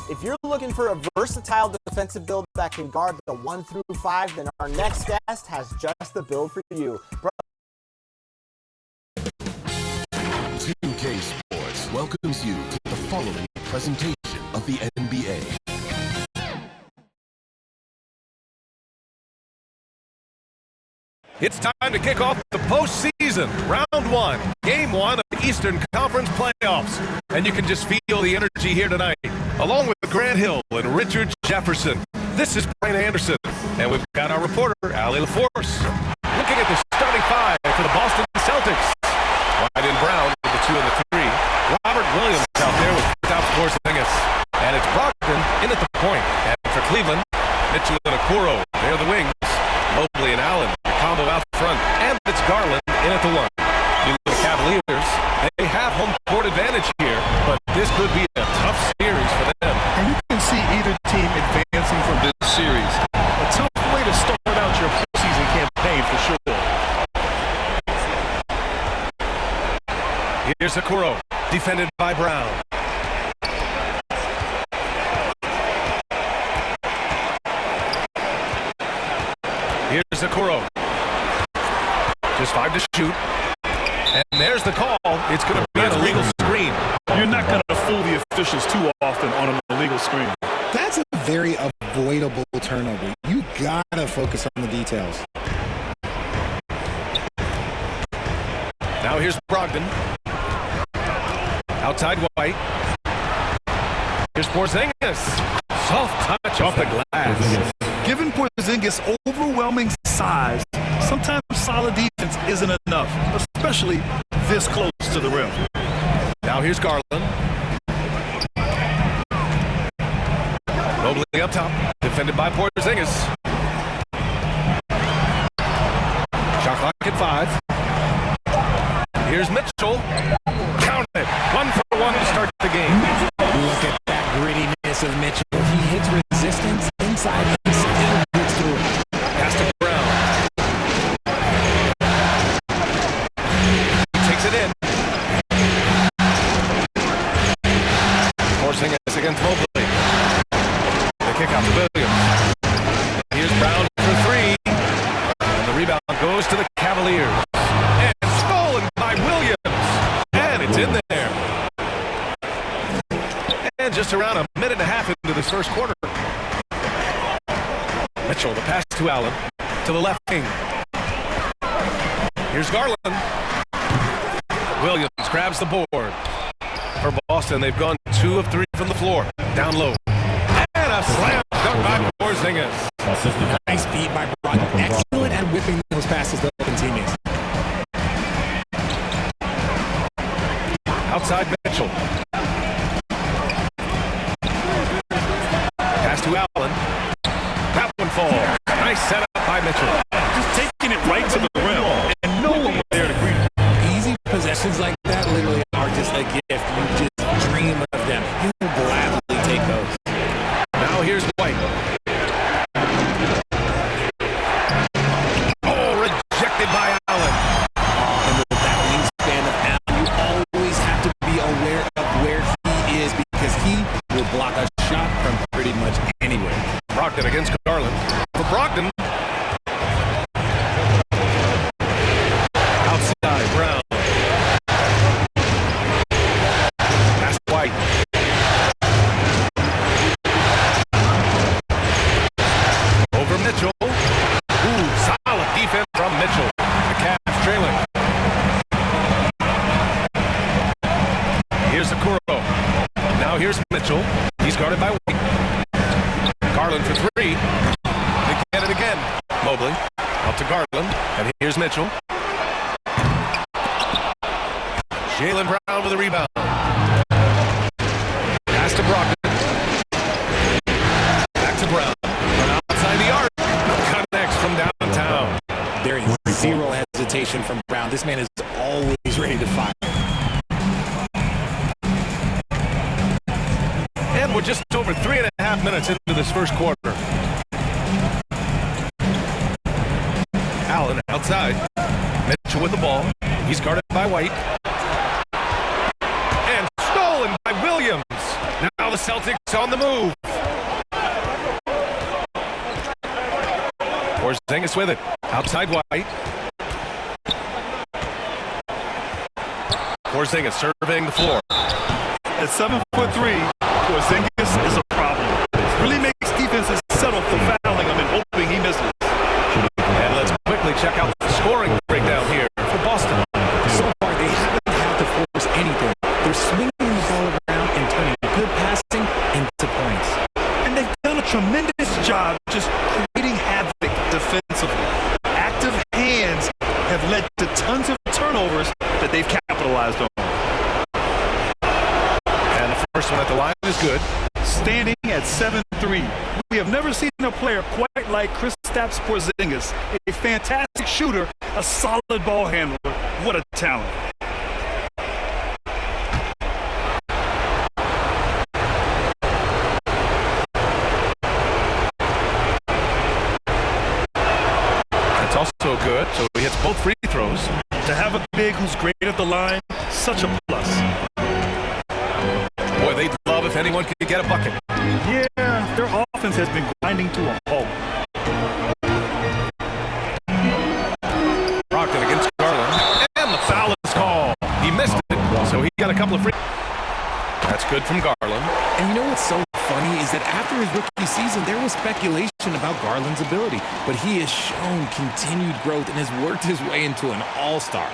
If you're looking for a versatile defensive build that can guard the 1 through 5, then our next guest has just the build for you. 2K Sports welcomes you to the following presentation of the NBA. It's time to kick off the postseason, round 1, game 1 of the Eastern Conference playoffs. And you can just feel the energy here tonight. Along with Grant Hill and Richard Jefferson, this is Brian Anderson. And we've got our reporter, Allie LaForce. Looking at the starting 5 for the Boston Celtics. White and Brown with the 2 and the 3. Robert Williams out there with without Porzingis. And it's Brogdon in at the point. And for Cleveland, Mitchell and Okoro, they're the wings. Mobley and Allen, the combo out front. And it's Garland in at the 1. You look at the Cavaliers, they have home court advantage here, but this could be a tough series for them. And you can see either team advancing from this series. A tough way to start out your postseason campaign for sure. Here's Okoro, defended by Brown. Here's Okoro. Just 5 to shoot. And there's the call. It's going to be an illegal screen. You're not going to fool the officials too often on an illegal screen. That's a very avoidable turnover. You got to focus on the details. Now here's Brogdon. Outside White. Here's Porzingis. Soft touch off the glass. Given Porzingis' overwhelming size, sometimes solid defense isn't enough, especially this close to the rim. Now here's Garland. Mobley up top, defended by Porzingis. Shot clock at 5. Here's Mitchell. Count it. 1 for 1 to start the game. Look at that grittiness of Mitchell. He hits resistance inside and still gets through it. Pass to Brown. Takes it in. Porzingis against Mobley. The kick out to Williams. Here's Brown for 3. And the rebound goes to the Cavaliers. And stolen by Williams. And it's in there. And just around a minute and a half into this first quarter. Mitchell, the pass to Allen. To the left wing. Here's Garland. Williams grabs the board. For Boston, they've gone 2 of 3 from the floor. Down low. And a slam dunk by Porzingis. Nice feed by Brogdon. Excellent at whipping those passes to open teammates. Outside Mitchell. Pass to Allen. That one falls. Nice setup by Mitchell. Just taking it right to the rim, and no one was there to greet him. Easy possessions like that literally are just a gift. You just dream of them. You will gladly take those. Now here's White. Oh, rejected by Allen. And with that wingspan of Allen, you always have to be aware of where he is because he will block a shot from pretty much anywhere. Brogdon against Garland. For Brogdon. Outside, Brown. Pass to White. Over Mitchell. Ooh, solid defense from Mitchell. The Cavs trailing. Here's Okoro. Now here's Mitchell. He's guarded by White. Garland for 3. They get it again. Mobley out to Garland. And here's Mitchell. Jaylen Brown with a rebound. Pass to Brogdon. Back to Brown. From outside the arc. Connects from downtown. There is zero hesitation from Brown. This man is always ready to fire. And we're just over 3.5 minutes into this first quarter. Allen outside. Mitchell with the ball. He's guarded by White. And stolen by Williams. Now the Celtics on the move. Porzingis with it. Outside White. Porzingis serving the floor. At 7'3", Porzingis is a problem. Really makes defenses settle for fouling him and hoping he misses. And let's quickly check out the scoring breakdown here for Boston. So far, they haven't had to force anything. They're swinging the ball around and turning good passing into points. And they've done a tremendous job just creating havoc defensively. Active hands have led to tons of turnovers that they've capitalized on. And the first one at the line is good. Standing at 7'3", we have never seen a player quite like Kristaps Porzingis. A fantastic shooter, a solid ball handler. What a talent. That's also good, so he hits both free throws. To have a big who's great at the line, such a plus. Boy, they'd love if anyone could get a bucket. Yeah, their offense has been grinding to a halt. Brogdon against Garland, and the foul is called. He missed it, so he got a couple of free. That's good from Garland. And you know what's so funny is that after his rookie season, there was speculation about Garland's ability, but he has shown continued growth and has worked his way into an all-star.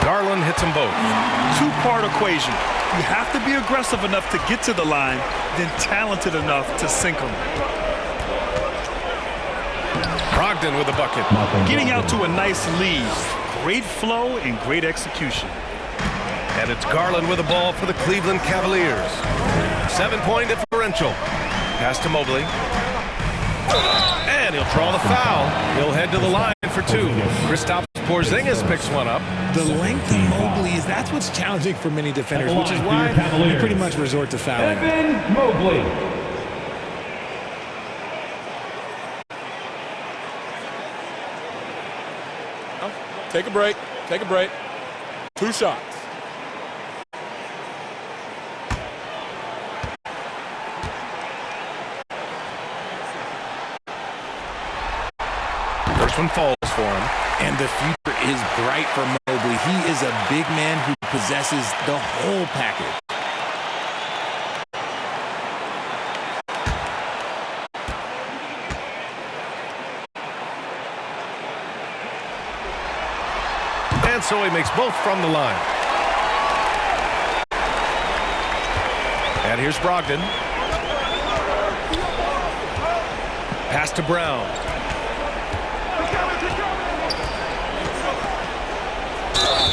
Garland hits them both. Two-part equation. You have to be aggressive enough to get to the line, then talented enough to sink them. Brogdon with a bucket. Getting out to a nice lead. Great flow and great execution. And it's Garland with the ball for the Cleveland Cavaliers. 7-point differential. Pass to Mobley. And he'll draw the foul. He'll head to the line for two. Kristaps Porzingis picks one up. The length of Mobley that's what's challenging for many defenders, which is why they pretty much resort to fouling. Mobley. Take a break. Take a break. 2 shots. First one falls for him. And the future is bright for Mobley. He is a big man who possesses the whole package. And so he makes both from the line. And here's Brogdon. Pass to Brown.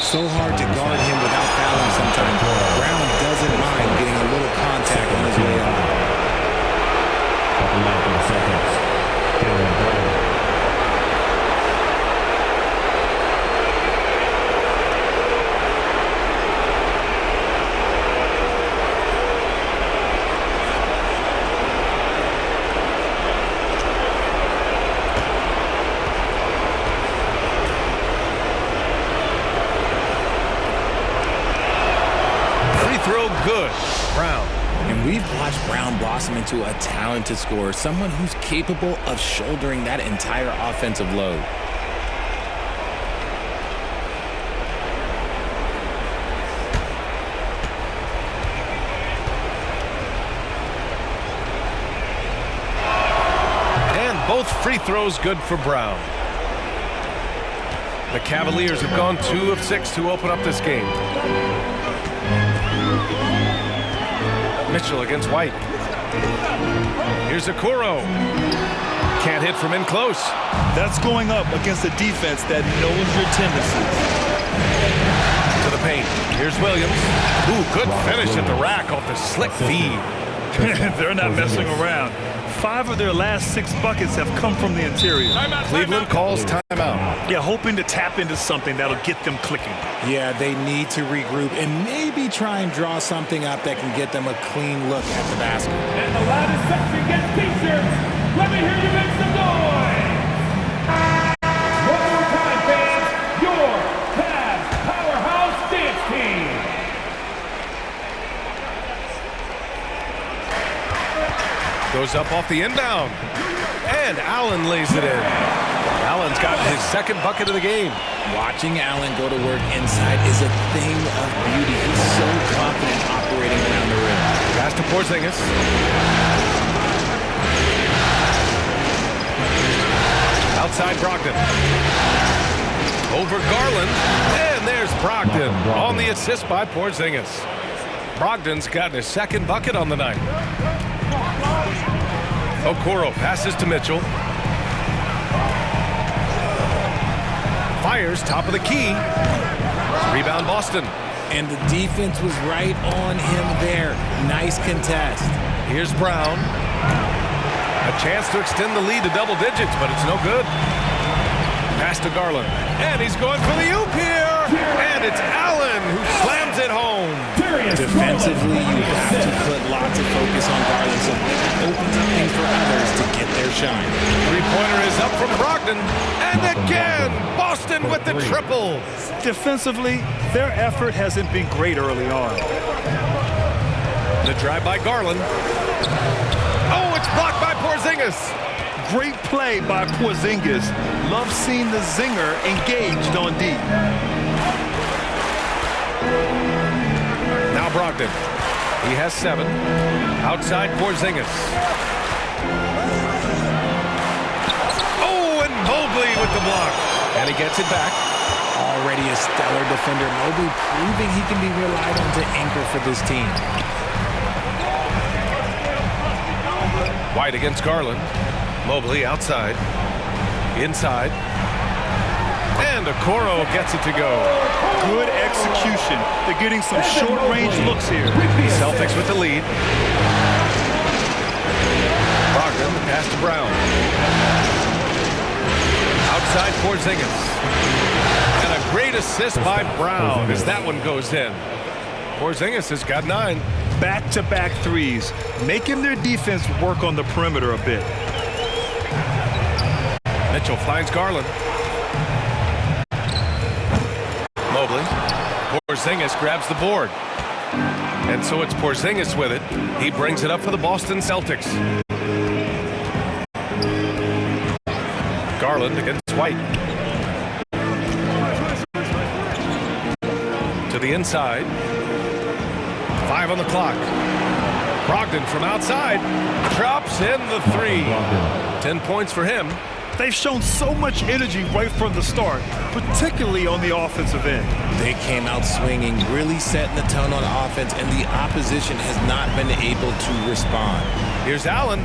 So hard to guard him without fouling sometimes. Brown doesn't mind getting a little contact on his way out. Good. Brown. And we've watched Brown blossom into a talented scorer, someone who's capable of shouldering that entire offensive load. And both free throws good for Brown. The Cavaliers have gone 2 of 6 to open up this game. Mitchell against White. Here's Okoro. Can't hit from in close. That's going up against a defense that knows your tendencies. To the paint. Here's Williams. Ooh, good finish at the rack off the slick feed. They're not messing around. 5 of their last 6 buckets have come from the interior. Cleveland calls timeout. Yeah, hoping to tap into something that'll get them clicking. Yeah, they need to regroup and maybe try and draw something up that can get them a clean look at the basket. And the loudest section gets t-shirts. Let me hear you make some noise. Goes up off the inbound. And Allen lays it in. Allen's gotten his second bucket of the game. Watching Allen go to work inside is a thing of beauty. He's so confident operating around the rim. Pass to Porzingis. Outside Brogdon. Over Garland. And there's Brogdon on the assist by Porzingis. Brogdon's gotten his second bucket on the night. Okoro passes to Mitchell. Fires top of the key. Rebound Boston. And the defense was right on him there. Nice contest. Here's Brown. A chance to extend the lead to double digits, but it's no good. Pass to Garland. And he's going for the oop here. And it's Allen who slams it home. Defensively, you have to put lots of focus on Garland, so that opens up things for others to get their shine. Three-pointer is up from Brogdon. And again, Boston with the triple. Defensively, their effort hasn't been great early on. The drive by Garland. Oh, it's blocked by Porzingis. Great play by Porzingis. Love seeing the zinger engaged on D. Now Brogdon. He has 7. Outside Porzingis. Oh, and Mobley with the block. And he gets it back. Already a stellar defender. Mobley proving he can be relied on to anchor for this team. White against Garland. Mobley outside. Inside. And Okoro gets it to go. Good execution. They're getting some short-range looks here. Celtics with the lead. Brogdon, the pass to Brown. Outside Porzingis. And a great assist by Brown as that one goes in. Porzingis has got 9. Back-to-back threes, making their defense work on the perimeter a bit. Mitchell finds Garland. Mobley. Porzingis grabs the board. And so it's Porzingis with it. He brings it up for the Boston Celtics. Garland against White. To the inside. 5 on the clock. Brogdon from outside. Drops in the 3. 10 points for him. They've shown so much energy right from the start, particularly on the offensive end. They came out swinging, really setting the tone on offense, and the opposition has not been able to respond. Here's Allen.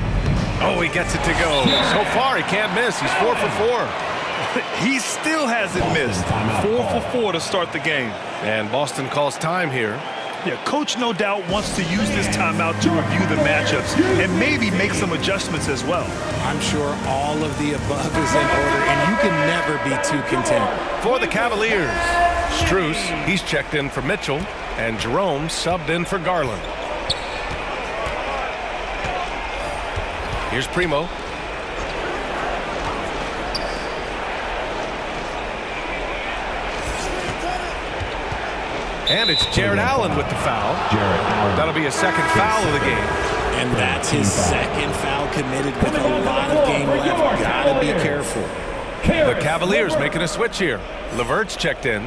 Oh, he gets it to go. So far, he can't miss. He's 4 for 4. He still hasn't missed. 4 for 4 to start the game. And Boston calls time here. Yeah, coach no doubt wants to use this timeout to review the matchups and maybe make some adjustments as well. I'm sure all of the above is in order, and you can never be too content. For the Cavaliers, Strus, he's checked in for Mitchell, and Jerome subbed in for Garland. Here's Primo. And it's Jared Allen with the foul. That'll be a second foul of the game. And that's his second foul committed with a lot of game left. Gotta be careful. The Cavaliers making a switch here. LeVert's checked in.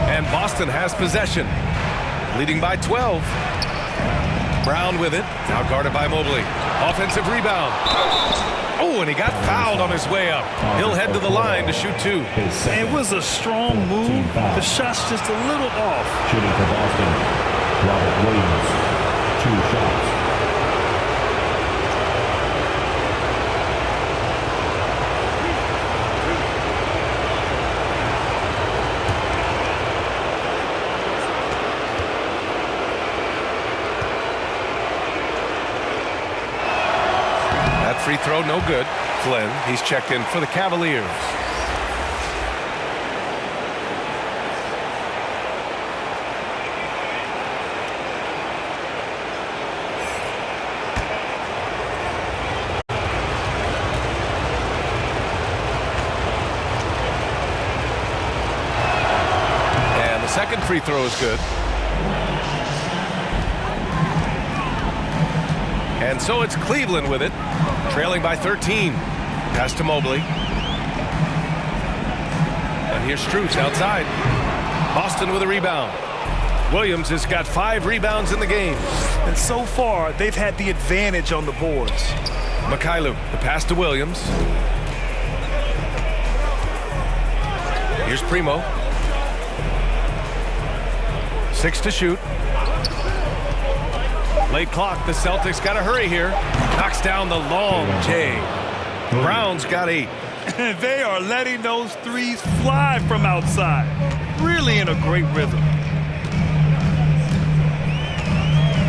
And Boston has possession. Leading by 12. Brown with it. Now guarded by Mobley. Offensive rebound. Oh, and he got fouled on his way up. He'll head to the line to shoot 2. It was a strong move. The shot's just a little off. Shooting for Boston, Robert Williams, 2 shots. Free throw, no good. Flynn, he's checked in for the Cavaliers. second free throw is good. And so it's Cleveland with it, trailing by 13. Pass to Mobley. And here's Strus outside. Boston with a rebound. Williams has got 5 rebounds in the game. And so far, they've had the advantage on the boards. Mikhailuk, the pass to Williams. Here's Primo. 6 to shoot. Late clock, the Celtics got to hurry here. Knocks down the long J. Brown's got 8. And they are letting those threes fly from outside. Really in a great rhythm.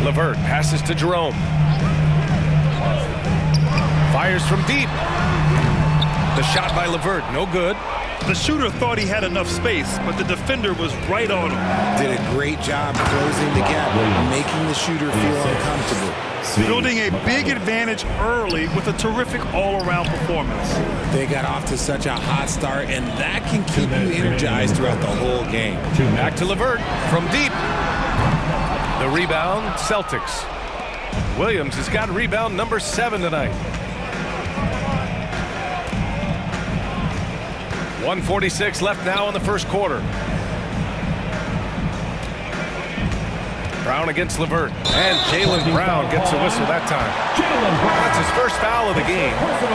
LeVert passes to Jerome. Fires from deep. The shot by LeVert, no good. The shooter thought he had enough space, but the defender was right on him. Did a great job closing the gap, making the shooter feel uncomfortable. Building a big advantage early with a terrific all-around performance. They got off to such a hot start, and that can keep you energized throughout the whole game. Back to LeVert from deep. The rebound, Celtics. Williams has got rebound number 7 tonight. 1:46 left now in the first quarter. Brown against LeVert. And Jaylen Brown gets a whistle that time. That's his first foul of the game.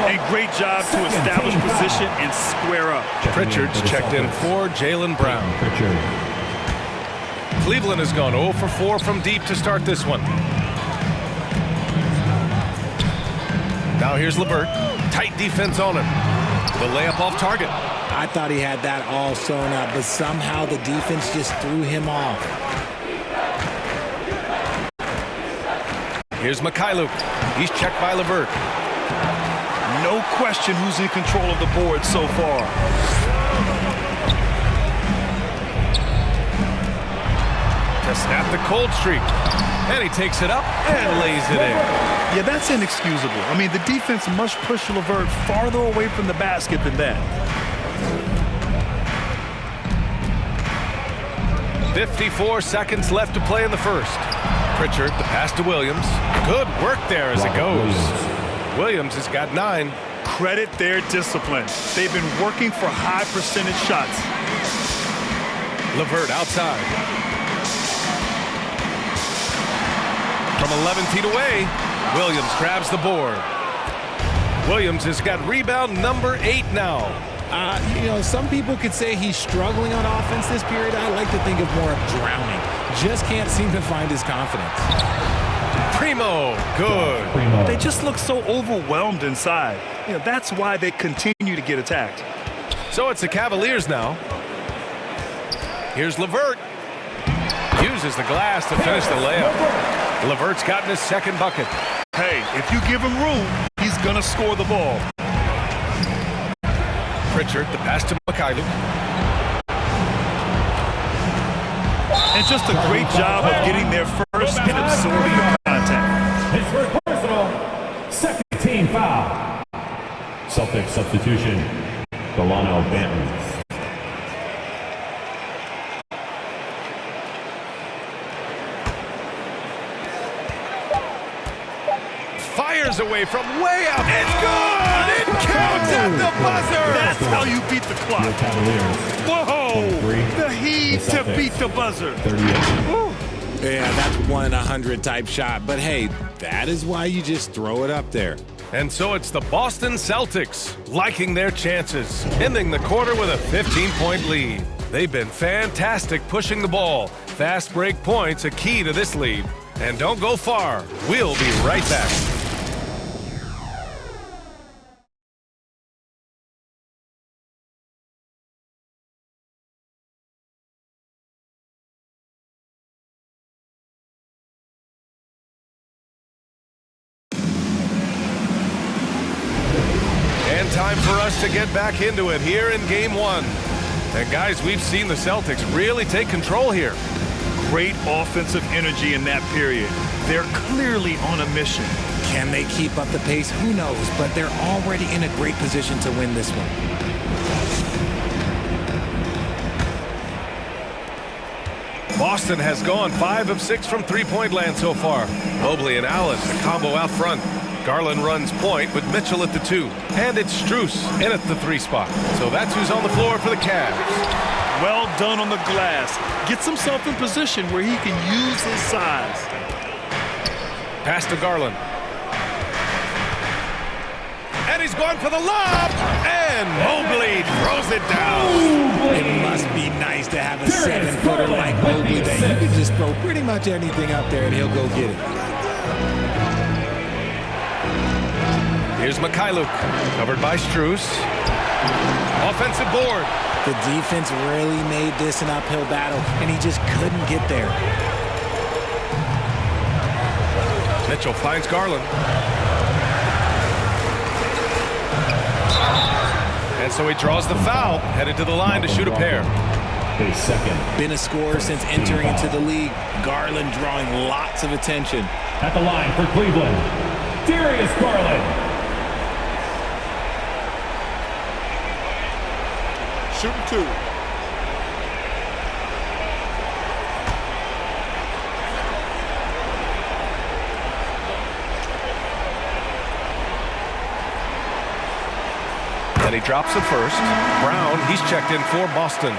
A great job to establish position and square up. Pritchard's checked in for Jaylen Brown. Cleveland has gone 0 for 4 from deep to start this one. Now here's LeVert. Tight defense on him. The layup off target. I thought he had that all sewn up, but somehow the defense just threw him off. Here's Mikhailuk. He's checked by LeVert. No question who's in control of the board so far. To snap the cold streak. And he takes it up and lays it in. Yeah, that's inexcusable. I mean, the defense must push LeVert farther away from the basket than that. 54 seconds left to play in the first. Pritchard, the pass to Williams. Good work there as it goes. Williams has got 9. Credit their discipline. They've been working for high percentage shots. LeVert outside. From 11 feet away, Williams grabs the board. Williams has got rebound number 8 now. Some people could say he's struggling on offense this period. I like to think of more of drowning. Just can't seem to find his confidence. Primo, good. They just look so overwhelmed inside. That's why they continue to get attacked. So it's the Cavaliers now. Here's LeVert. Uses the glass to finish the layup. LeVert's gotten his second bucket. Hey, if you give him room, he's going to score the ball. Pritchard, the pass to Mikhailuk. And just a great job of getting there first and absorbing the contact. His first personal, second team foul. Celtics substitution, Delano Banton. Fires away from way out. It's good! It counts at the buzzer! That's how you beat the clock. The Cavaliers. Whoa! The heat to beat the buzzer. 38. Woo. Yeah, that's 1 in 100 type shot. But hey, that is why you just throw it up there. And so it's the Boston Celtics liking their chances, ending the quarter with a 15-point lead. They've been fantastic pushing the ball. Fast break points a key to this lead. And don't go far. We'll be right back. And time for us to get back into it here in Game 1. And guys, we've seen the Celtics really take control here. Great offensive energy in that period. They're clearly on a mission. Can they keep up the pace? Who knows? But they're already in a great position to win this one. Boston has gone 5 of 6 from three-point land so far. Mobley and Allen, the combo out front. Garland runs point with Mitchell at the 2. And it's Strus in at the 3 spot. So that's who's on the floor for the Cavs. Well done on the glass. Gets himself in position where he can use his size. Pass to Garland. And he's going for the lob. And Mobley throws it down. It must be nice to have a 7-footer like Mobley that you can just throw pretty much anything up there and he'll go get it. Here's Mikhailuk, covered by Strus. Offensive board. The defense really made this an uphill battle, and he just couldn't get there. Mitchell finds Garland. And so he draws the foul, headed to the line to shoot a pair. A second. Been a scorer since entering into the league. Garland drawing lots of attention. At the line for Cleveland, Darius Garland. Shooting 2. And he drops it first. Brown, he's checked in for Boston.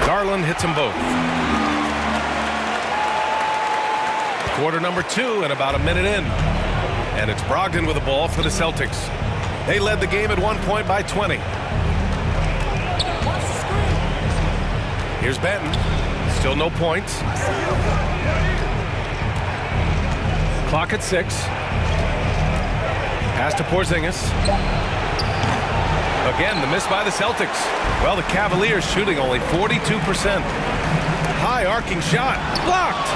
Garland hits them both. Quarter number 2 and about a minute in. And it's Brogdon with the ball for the Celtics. They led the game at one point by 20. Here's Benton. Still no points. Clock at 6. Pass to Porzingis. Again, the miss by the Celtics. Well, the Cavaliers shooting only 42%. High arcing shot. Blocked.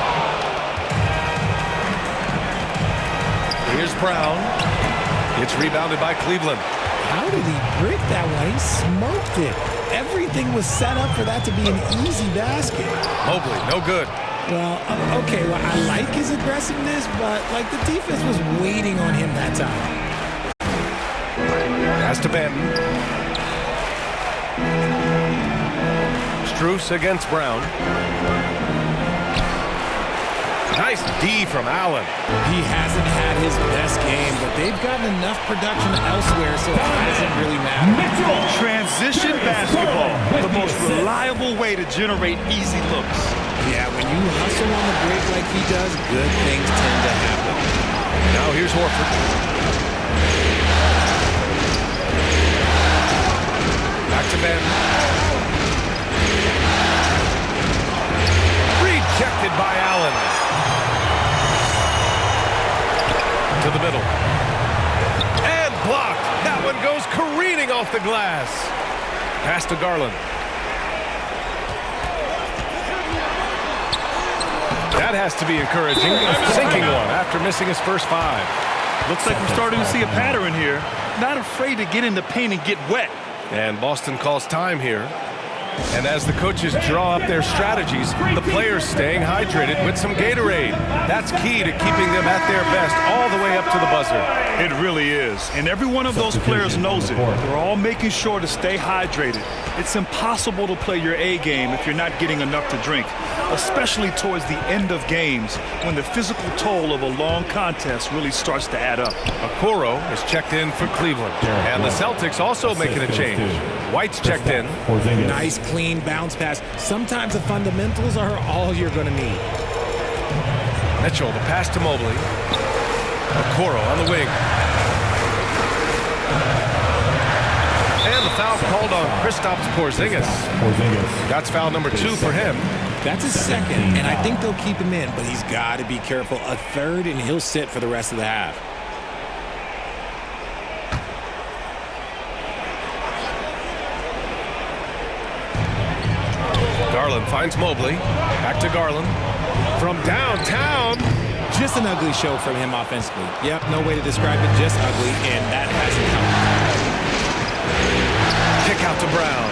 Here's Brown. It's rebounded by Cleveland. How did he break that one? He smoked it. Everything was set up for that to be an easy basket. Mobley, no good. Well, okay, well, I like his aggressiveness, but, like, the defense was waiting on him that time. Pass to Benton. Strus against Brown. Nice D from Allen. He hasn't had his best game, but they've gotten enough production elsewhere, so it hasn't really mattered. Transition basketball, the most reliable way to generate easy looks. Yeah, when you hustle on the break like he does, good things tend to happen. Now here's Horford. Back to Ben. Rejected by Allen. To the middle. And blocked. That one goes careening off the glass. Pass to Garland. That has to be encouraging. Sinking one after missing his first 5. Looks like we're starting to see a pattern here. Not afraid to get in the paint and get wet. And Boston calls time here. And as the coaches draw up their strategies, the players staying hydrated with some Gatorade. That's key to keeping them at their best all the way up to the buzzer. It really is. And every one of those players knows it. They're all making sure to stay hydrated. It's impossible to play your A game if you're not getting enough to drink, especially towards the end of games when the physical toll of a long contest really starts to add up. Okoro is checked in for Cleveland. And the Celtics also making a change. White's checked in. Nice, clean bounce pass. Sometimes the fundamentals are all you're going to need. Mitchell, the pass to Mobley. Okoro on the wing. And the foul called on Kristaps Porzingis. That's foul number 2 for him. That's his second, and I think they'll keep him in, but he's got to be careful. A third, and he'll sit for the rest of the half. Garland finds Mobley. Back to Garland. From downtown. Just an ugly show from him offensively. Yep, no way to describe it, just ugly, and that hasn't helped. to Brown.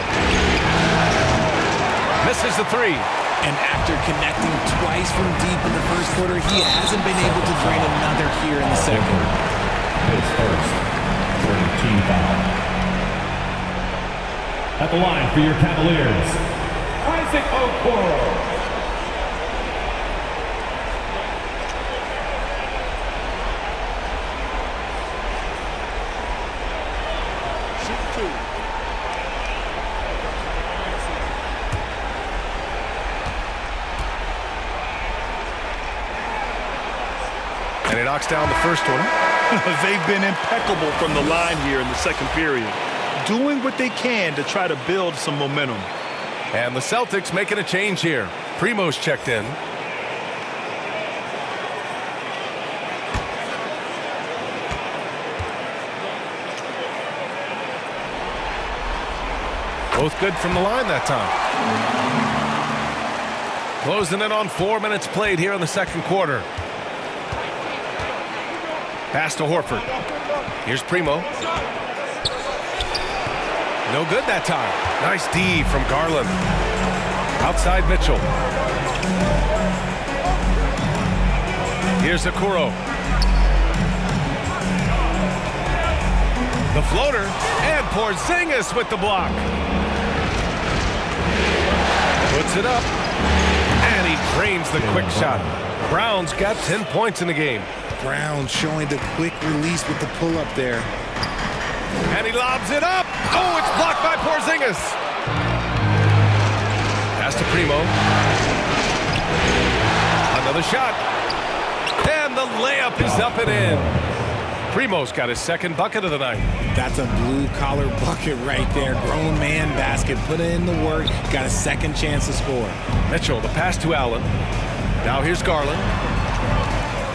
Misses the three. And after connecting twice from deep in the first quarter, he hasn't been able to drain another here in the second. His first 13 foul. At the line for your Cavaliers, Isaac Okoro. And he knocks down the first one. They've been impeccable from the line here in the second period, doing what they can to try to build some momentum. And the Celtics making a change here. Primo's checked in. Both good from the line that time. Closing in on 4 minutes played here in the second quarter. Pass to Horford. Here's Primo. No good that time. Nice D from Garland. Outside Mitchell. Here's Okoro. The floater. And Porzingis with the block. Puts it up. And he drains the quick shot. Brown's got 10 points in the game. Brown showing the quick release with the pull-up there. And he lobs it up. Oh, it's blocked by Porzingis. Pass to Primo. Another shot. And the layup is up and in. Primo's got his second bucket of the night. That's a blue-collar bucket right there. Grown man basket. Put in the work. Got a second chance to score. Mitchell, the pass to Allen. Now here's Garland.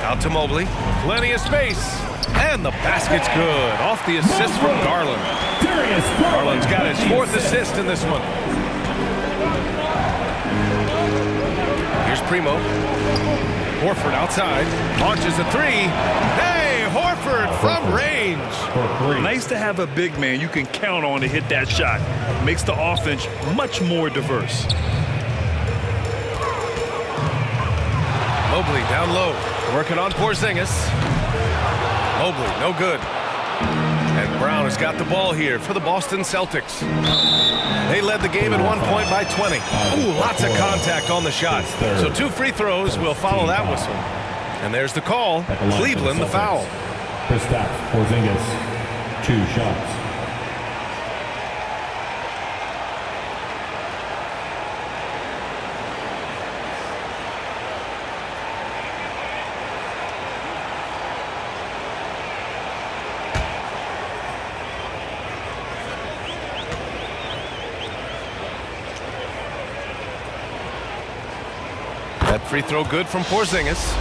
Out to Mobley. Plenty of space. And the basket's good. Off the assist from Garland. Garland's got his fourth assist in this one. Here's Primo. Horford outside. Launches a three. Hey, Horford from range. Nice to have a big man you can count on to hit that shot. Makes the offense much more diverse. Mobley down low. Working on Porzingis. Mobley, no good. And Brown has got the ball here for the Boston Celtics. They led the game at 1 point by 20. Ooh, lots of contact on the shot. So 2 free throws will follow that whistle. And there's the call. Cleveland the foul. Kristaps Porzingis, 2 shots. That free throw good from Porzingis.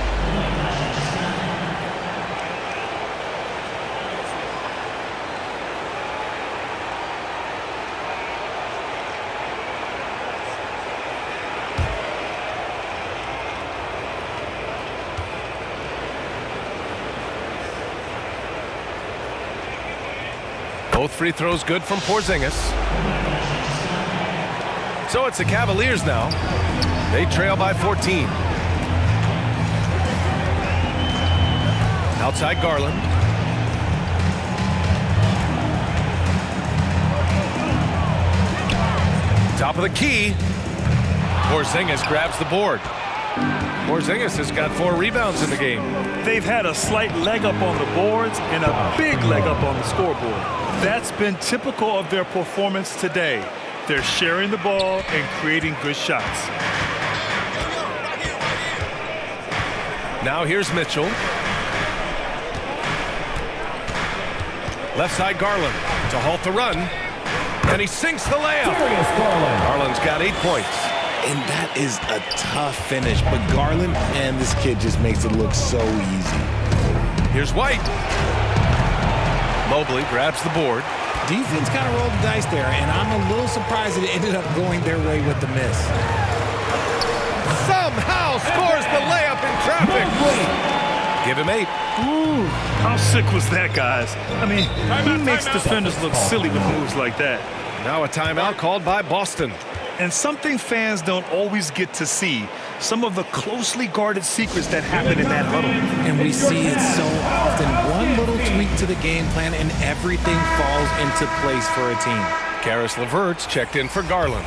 Both free throws good from Porzingis. So it's the Cavaliers now. They trail by 14. Outside Garland. Top of the key. Porzingis grabs the board. Porzingis has got 4 rebounds in the game. They've had a slight leg up on the boards and a big leg up on the scoreboard. That's been typical of their performance today. They're sharing the ball and creating good shots. Now here's Mitchell. Left side Garland to halt the run. And he sinks the layup. Garland's got 8 points. And that is a tough finish. But Garland, and this kid just makes it look so easy. Here's White. Mobley grabs the board. Defense kind of rolled the dice there, and I'm a little surprised it ended up going their way with the miss. Somehow scores the layup in traffic. Give him 8. Ooh, how sick was that, guys? I mean, he makes defenders look silly with moves like that. Now a timeout called by Boston. And something fans don't always get to see, some of the closely guarded secrets that happen in that huddle. And we see it so often. One little tweak to the game plan and everything falls into place for a team. Karis LeVert's checked in for Garland.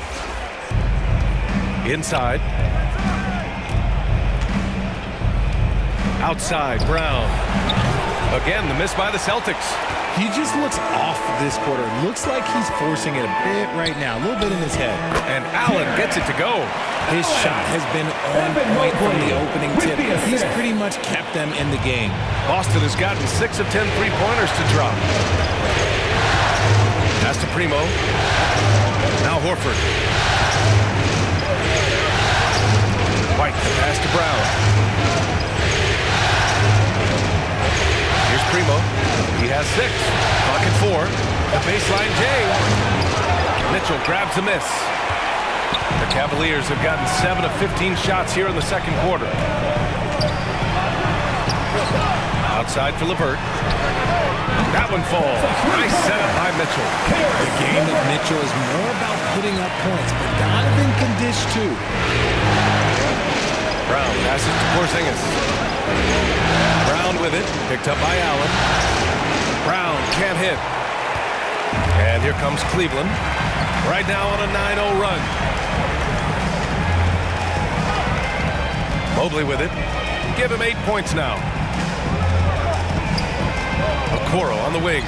Inside. Outside, Brown. Again, the miss by the Celtics. He just looks off this quarter. Looks like he's forcing it a bit right now, a little bit in his head. And Allen gets it to go. His shot has been on point from the opening tip. He's pretty much kept them in the game. Boston has gotten 6 of 10 three-pointers to drop. Pass to Primo. Now Horford. White, the pass to Brown. Here's Primo. He has 6. Clock at 4. The baseline J. Mitchell grabs a miss. The Cavaliers have gotten 7 of 15 shots here in the second quarter. Outside for LeVert. That one falls. Nice setup by Mitchell. The game of Mitchell is more about putting up points, but Donovan can dish too. Brown passes to Porzingis. Brown with it. Picked up by Allen. Brown can't hit. And here comes Cleveland. Right now on a 9-0 run. Mobley with it. Give him 8 points now. Okoro on the wing.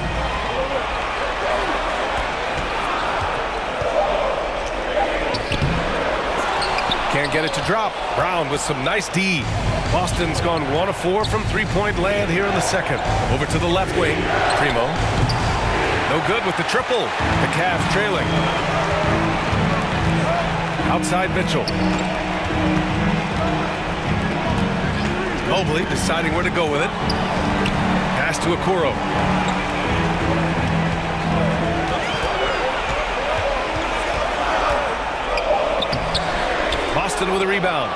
Can't get it to drop. Brown with some nice D. Boston's gone 1 of 4 from three-point land here in the second. Over to the left wing. Primo. No good with the triple. The Cavs trailing. Outside Mitchell. Mobley deciding where to go with it. Pass to Okoro. Boston with a rebound.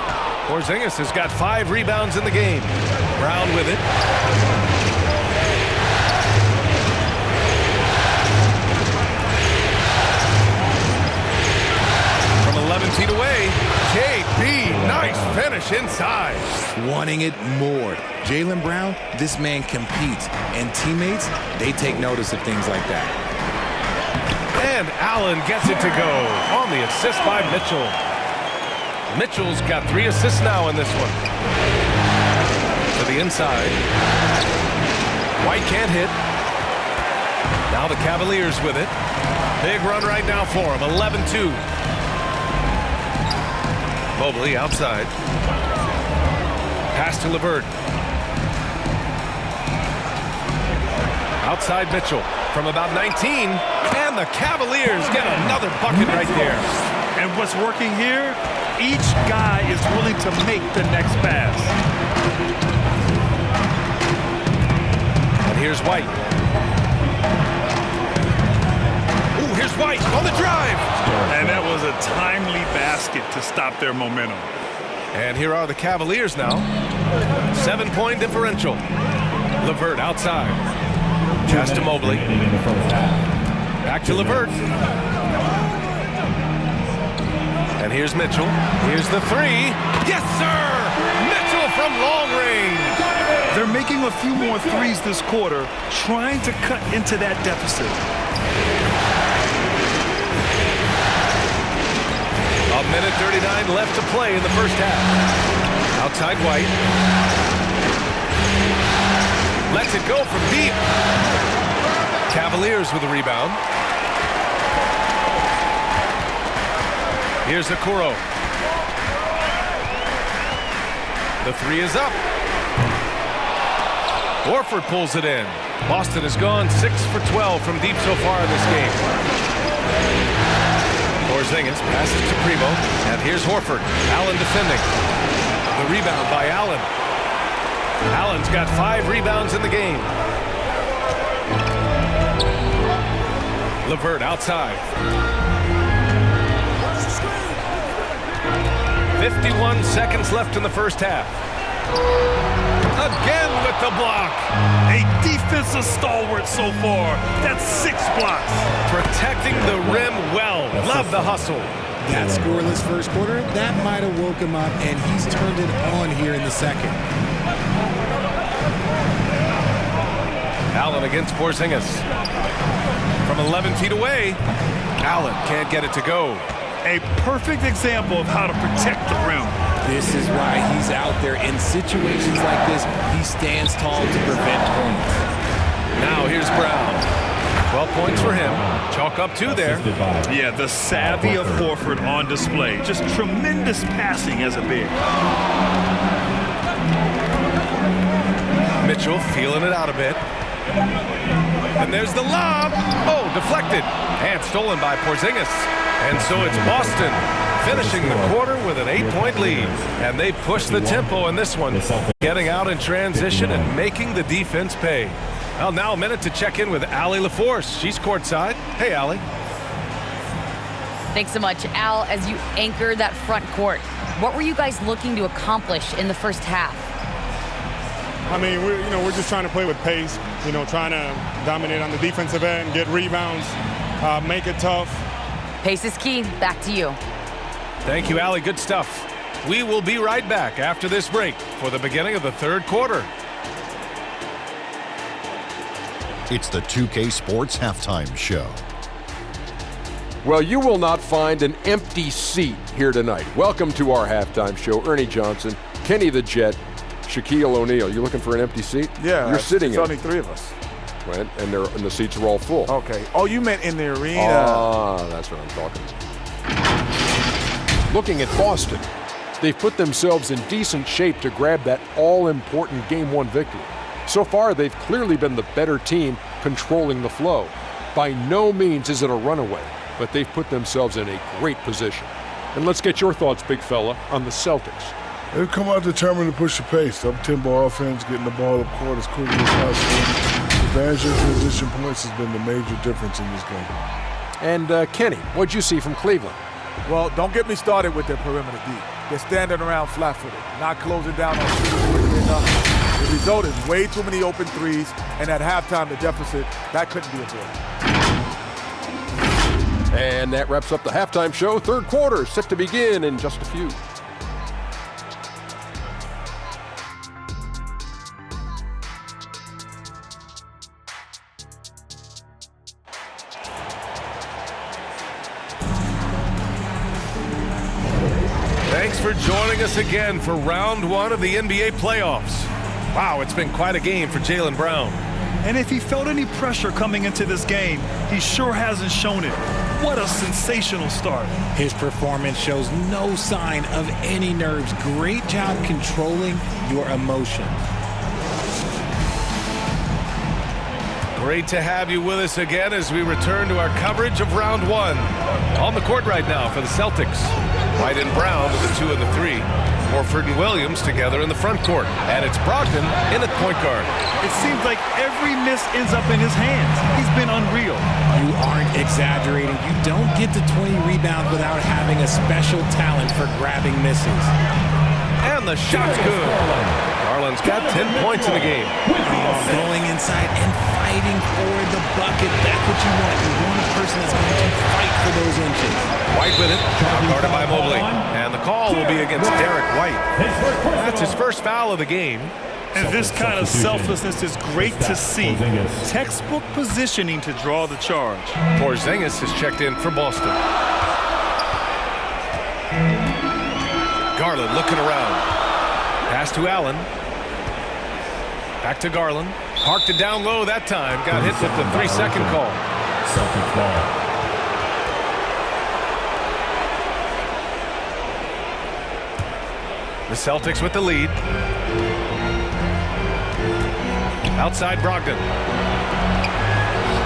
Porzingis has got 5 rebounds in the game. Brown with it. From 11 feet away, KB, nice finish inside. Wanting it more. Jaylen Brown, this man competes. And teammates, they take notice of things like that. And Allen gets it to go on the assist by Mitchell. Mitchell's got 3 assists now in this one. To the inside. White can't hit. Now the Cavaliers with it. Big run right now for him. 11-2. Mobley outside. Pass to LeVert. Outside Mitchell from about 19. And the Cavaliers get another bucket right there. And what's working here? Each guy is willing to make the next pass. And here's White. Ooh, here's White on the drive. And that was a timely basket to stop their momentum. And here are the Cavaliers now. 7-point differential. LeVert outside. Pass to Mobley. Back to LeVert. And here's Mitchell. Here's the 3. Yes, sir! Mitchell from long range. They're making a few more threes this quarter, trying to cut into that deficit. A minute 39 left to play in the first half. Outside White. Lets it go from deep. Cavaliers with the rebound. Here's Okoro. The 3 is up. Horford pulls it in. Boston has gone 6 for 12 from deep so far in this game. Porzingis passes to Primo. And here's Horford. Allen defending. The rebound by Allen. Allen's got 5 rebounds in the game. LeVert outside. 51 seconds left in the first half. again with the block. A defensive stalwart so far. That's 6 blocks. Protecting the rim well. Love the hustle. That scoreless first quarter, that might have woke him up, and he's turned it on here in the second. Allen against Porzingis. From 11 feet away, Allen can't get it to go. A perfect example of how to protect the rim. This is why he's out there in situations like this. He stands tall to prevent points. Now here's Brown. 12 points for him. Chalk up 2 there. Yeah, the savvy of Horford on display. Just tremendous passing as a big. Mitchell feeling it out a bit. And there's the lob. Oh, deflected. And stolen by Porzingis. And so it's Boston finishing the quarter with an 8-point lead. And they push the tempo in this one, getting out in transition and making the defense pay. Well, now a minute to check in with Allie LaForce. She's courtside. Hey, Allie. Thanks so much, Al. As you anchor that front court, what were you guys looking to accomplish in the first half? I mean, we're just trying to play with pace, trying to dominate on the defensive end, get rebounds, make it tough. Pace is key. Back to you. Thank you, Allie. Good stuff. We will be right back after this break for the beginning of the third quarter. It's the 2K Sports Halftime Show. Well, you will not find an empty seat here tonight. Welcome to our halftime show. Ernie Johnson, Kenny the Jet, Shaquille O'Neal. You looking for an empty seat? Yeah, you're sitting in. There's only 3 of us. And the seats are all full. Okay. Oh, you meant in the arena. Ah, that's what I'm talking about. Looking at Boston, they've put themselves in decent shape to grab that all-important Game 1 victory. So far, they've clearly been the better team controlling the flow. By no means is it a runaway, but they've put themselves in a great position. And let's get your thoughts, big fella, on the Celtics. They've come out determined to push the pace. Up-tempo offense, getting the ball up court as quickly as possible. Advantage in transition points has been the major difference in this game. And Kenny, what'd you see from Cleveland? Well, don't get me started with their perimeter D. They're standing around flat-footed, not closing down on shooters quickly enough. The result is way too many open threes, and at halftime, the deficit, that couldn't be avoided. And that wraps up the halftime show. Third quarter set to begin in just a few. Thanks for joining us again for round 1 of the NBA playoffs. Wow, it's been quite a game for Jaylen Brown. And if he felt any pressure coming into this game, he sure hasn't shown it. What a sensational start. His performance shows no sign of any nerves. Great job controlling your emotions. Great to have you with us again as we return to our coverage of round 1. On the court right now for the Celtics. White and Brown with the 2 and the 3. Horford and Williams together in the front court. And it's Brogdon in at point guard. It seems like every miss ends up in his hands. He's been unreal. You aren't exaggerating. You don't get to 20 rebounds without having a special talent for grabbing misses. And the shot's good. Garland's got 10 points in the game. Going inside and fighting for the bucket. That's what you want. You want a person that's going to fight for those inches. White with it, guarded by Mobley. And the call will be against Derek White. That's his first foul of the game. And this kind of selflessness is great to see. Textbook positioning to draw the charge. Porzingis is checked in for Boston. Garland looking around. Pass to Allen. Back to Garland. Parked it down low that time. Got hit with the 3-second call. Celtics ball. The Celtics with the lead. Outside Brogdon.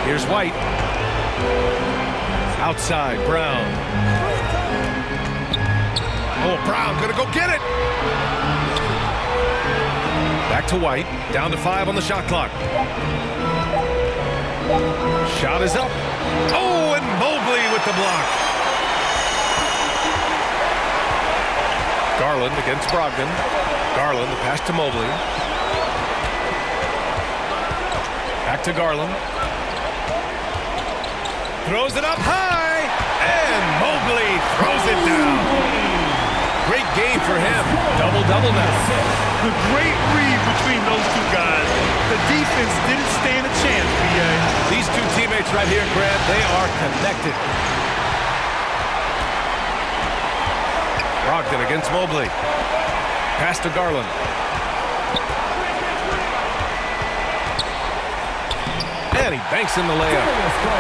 Here's White. Outside Brown. Oh, Brown gonna go get it. Back to White. Down to 5 on the shot clock. Shot is up. Oh, and Mobley with the block. Garland against Brogdon. Garland, the pass to Mobley. Back to Garland. Throws it up high, and Mobley throws it down. Great game for him. Double-double now. The great read between those two guys. The defense didn't stand a chance, B.A. These two teammates right here, Grant, they are connected. Brogdon against Mobley. Pass to Garland. And he banks in the layup.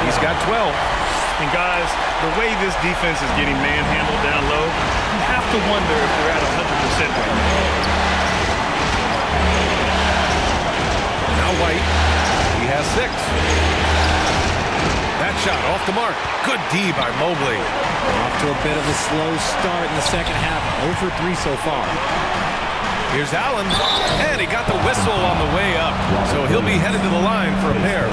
He's got 12. And guys, the way this defense is getting manhandled down low, you have to wonder if they're at 100% right now. Now White. He has 6. That shot off the mark. Good D by Mobley. Off to a bit of a slow start in the second half. 0 for 3 so far. Here's Allen, and he got the whistle on the way up, so he'll be headed to the line for a pair.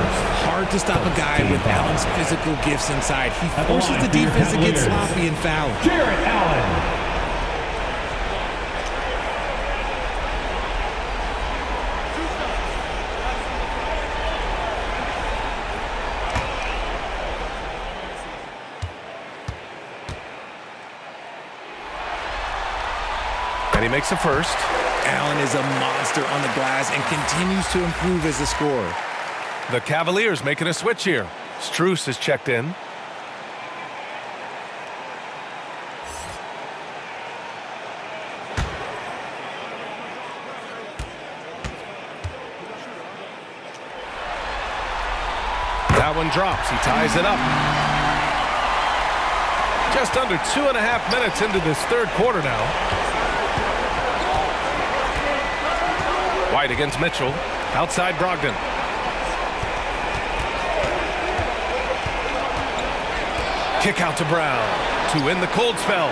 Hard to stop a guy with Allen's physical gifts inside. He forces the defense to get sloppy and foul. Jarrett Allen. And he makes the first. Allen is a monster on the glass and continues to improve as a scorer. The Cavaliers making a switch here. Strus is checked in. That one drops. He ties it up. Just under 2.5 minutes into this third quarter now. White against Mitchell. Outside Brogdon. Kick out to Brown to win the cold spell.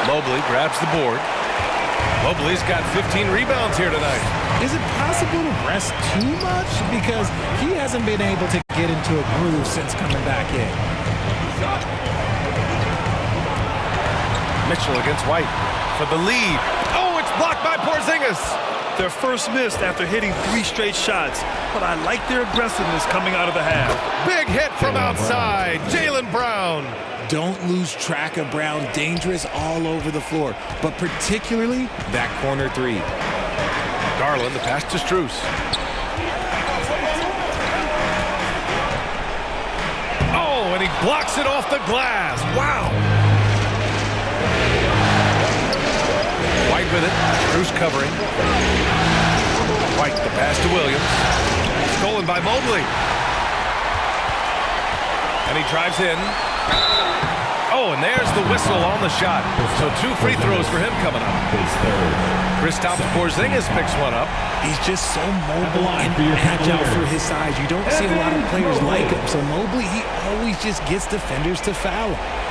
Mobley grabs the board. Mobley's got 15 rebounds here tonight. Is it possible to rest too much? Because he hasn't been able to get into a groove since coming back in. Mitchell against White for the lead. Oh, it's blocked by Porzingis. Their first miss after hitting 3 straight shots, but I like their aggressiveness coming out of the half. Big hit from outside. Jaylen Brown. Don't lose track of Brown. Dangerous all over the floor, but particularly that corner 3. Garland, the pass to Strus. Oh, and he blocks it off the glass. Wow. White with it. Strus covering. White, the pass to Williams. Stolen by Mobley. And he drives in. Oh, and there's the whistle on the shot. So 2 free throws for him coming up. Kristaps Porzingis picks one up. He's just so mobile and agile for his size. You don't see a lot of players like him. So Mobley, he always just gets defenders to foul him.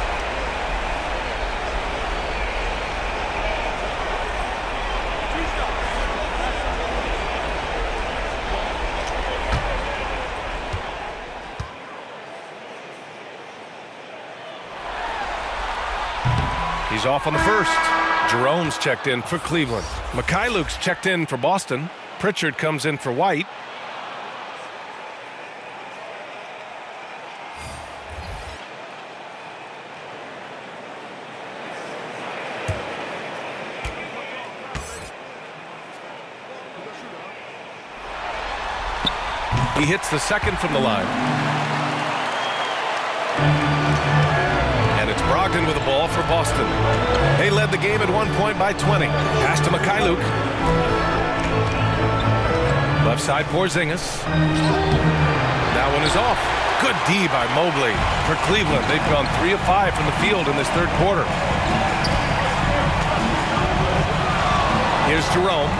He's off on the first. Jerome's checked in for Cleveland. Mikhailuk's checked in for Boston. Pritchard comes in for White. He hits the second from the line. And it's Brogdon with the ball for Boston. They led the game at 1 point by 20. Pass to Mikhailuk. Left side Porzingis. That one is off. Good D by Mobley. For Cleveland, they've gone 3 of 5 from the field in this third quarter. Here's Jerome.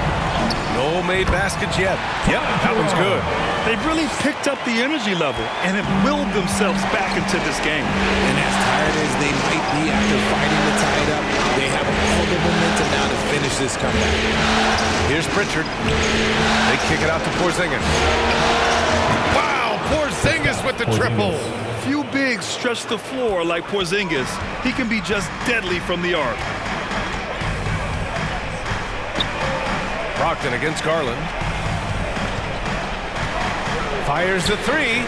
No made baskets yet. Yep, that one's good. They've really picked up the energy level and have willed themselves back into this game. And as tired as they might be after fighting to tie it up, they have all the momentum now to finish this comeback. Here's Pritchard. They kick it out to Porzingis. Wow, Porzingis with the triple. Few bigs stretch the floor like Porzingis. He can be just deadly from the arc. Brogdon against Garland. Fires the three.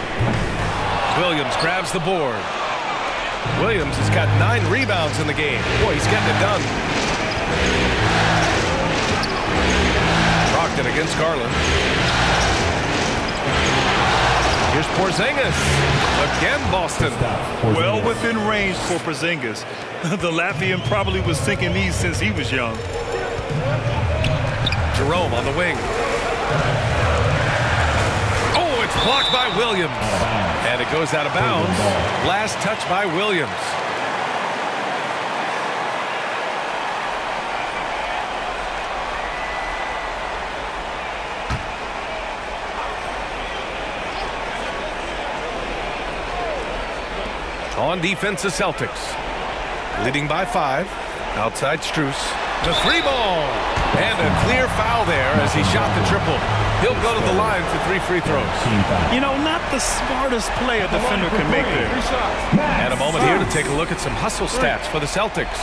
Williams grabs the board. Williams has got 9 rebounds in the game. Boy, he's getting it done. Brogdon against Garland. Here's Porzingis. Again, Boston. Well within range for Porzingis. The Latvian probably was thinking these since he was young. Jerome on the wing. Oh, it's blocked by Williams. And it goes out of bounds. Last touch by Williams. On defense, the Celtics. Leading by 5. Outside Strus. The 3-ball. And a clear foul there as he shot the triple. He'll go to the line for 3 free throws. You know, not the smartest play a defender can make there. And a moment here to take a look at some hustle stats for the Celtics.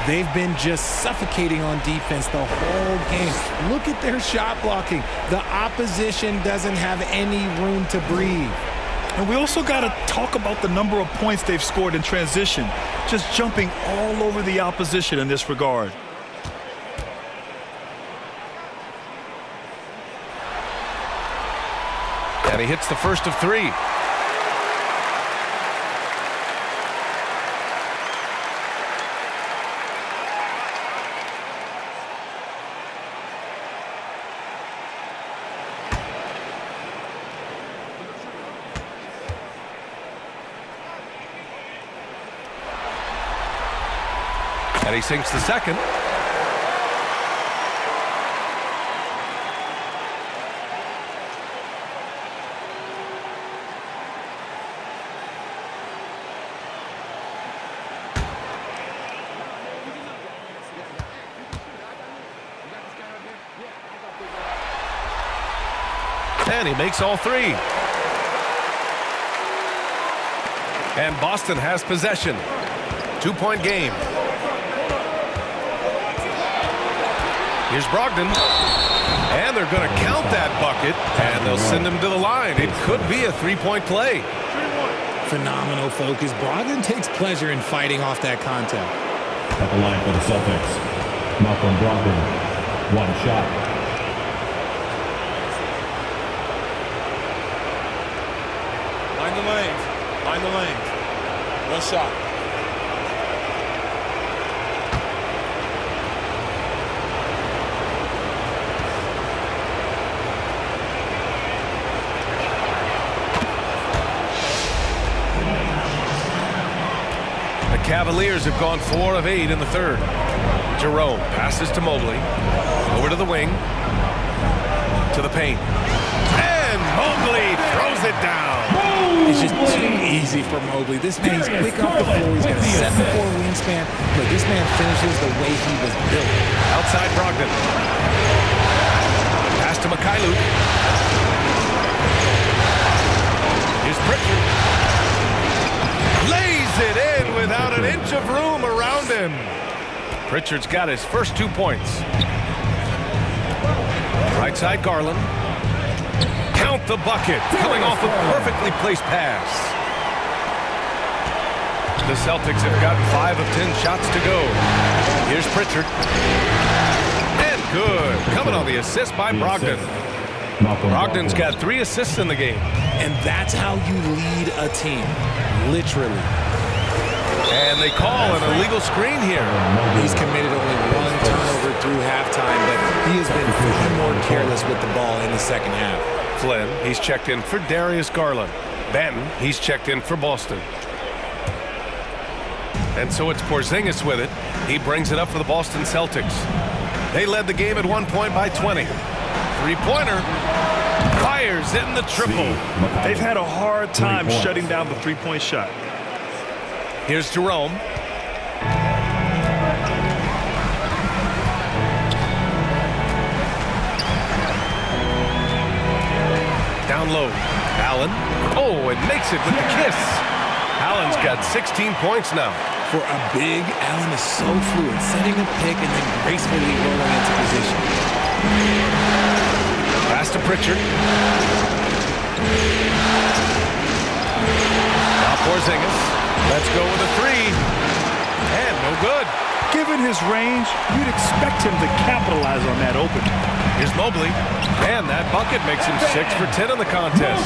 They've been just suffocating on defense the whole game. Look at their shot blocking. The opposition doesn't have any room to breathe. And we also got to talk about the number of points they've scored in transition. Just jumping all over the opposition in this regard. And he hits the first of 3. And he sinks the second. And he makes all 3. And Boston has possession. 2-point game. Here's Brogdon. And they're going to count that bucket. And they'll send him to the line. It could be a 3-point play. Phenomenal focus. Brogdon takes pleasure in fighting off that contact. At the line for the Celtics, Malcolm Brogdon. 1 shot. Line the lanes. 1 shot. The Cavaliers have gone 4 of 8 in the third. Jerome passes to Mobley. Over to the wing. To the paint. And Mobley throws it down. It's just too easy for Mobley. This man's quick off the floor. He's got a 7'4" wingspan. But this man finishes the way he was built. Outside Brogdon. Pass to Mikhailuk. Here's Pritchard. Lays it in without an inch of room around him. Pritchard's got his first 2 points. Right side Garland. Count the bucket. Coming off a perfectly placed pass. The Celtics have gotten 5 of 10 shots to go. Here's Pritchard. And good. Coming on the assist by Brogdon. Brogdon's got 3 assists in the game. And that's how you lead a team. Literally. And they call an illegal screen here. He's committed only 1 turnover through halftime, but he has been far more careless with the ball in the second half. Flynn, he's checked in for Darius Garland. Benton, he's checked in for Boston. And so it's Porzingis with it. He brings it up for the Boston Celtics. They led the game at 1 point by 20. 3-pointer. Fires in the triple. They've had a hard time shutting down the 3-point shot. Here's Jerome. Down low. Allen. Oh, and makes it with the kiss. Allen's got 16 points now. For a big, Allen is so fluid, setting a pick and then gracefully rolling into position. Pass to Pritchard. Now Porzingis. Let's go with a three. And no good. Given his range, you'd expect him to capitalize on that opening. Here's Mobley. And that bucket makes him 6 for 10 in the contest.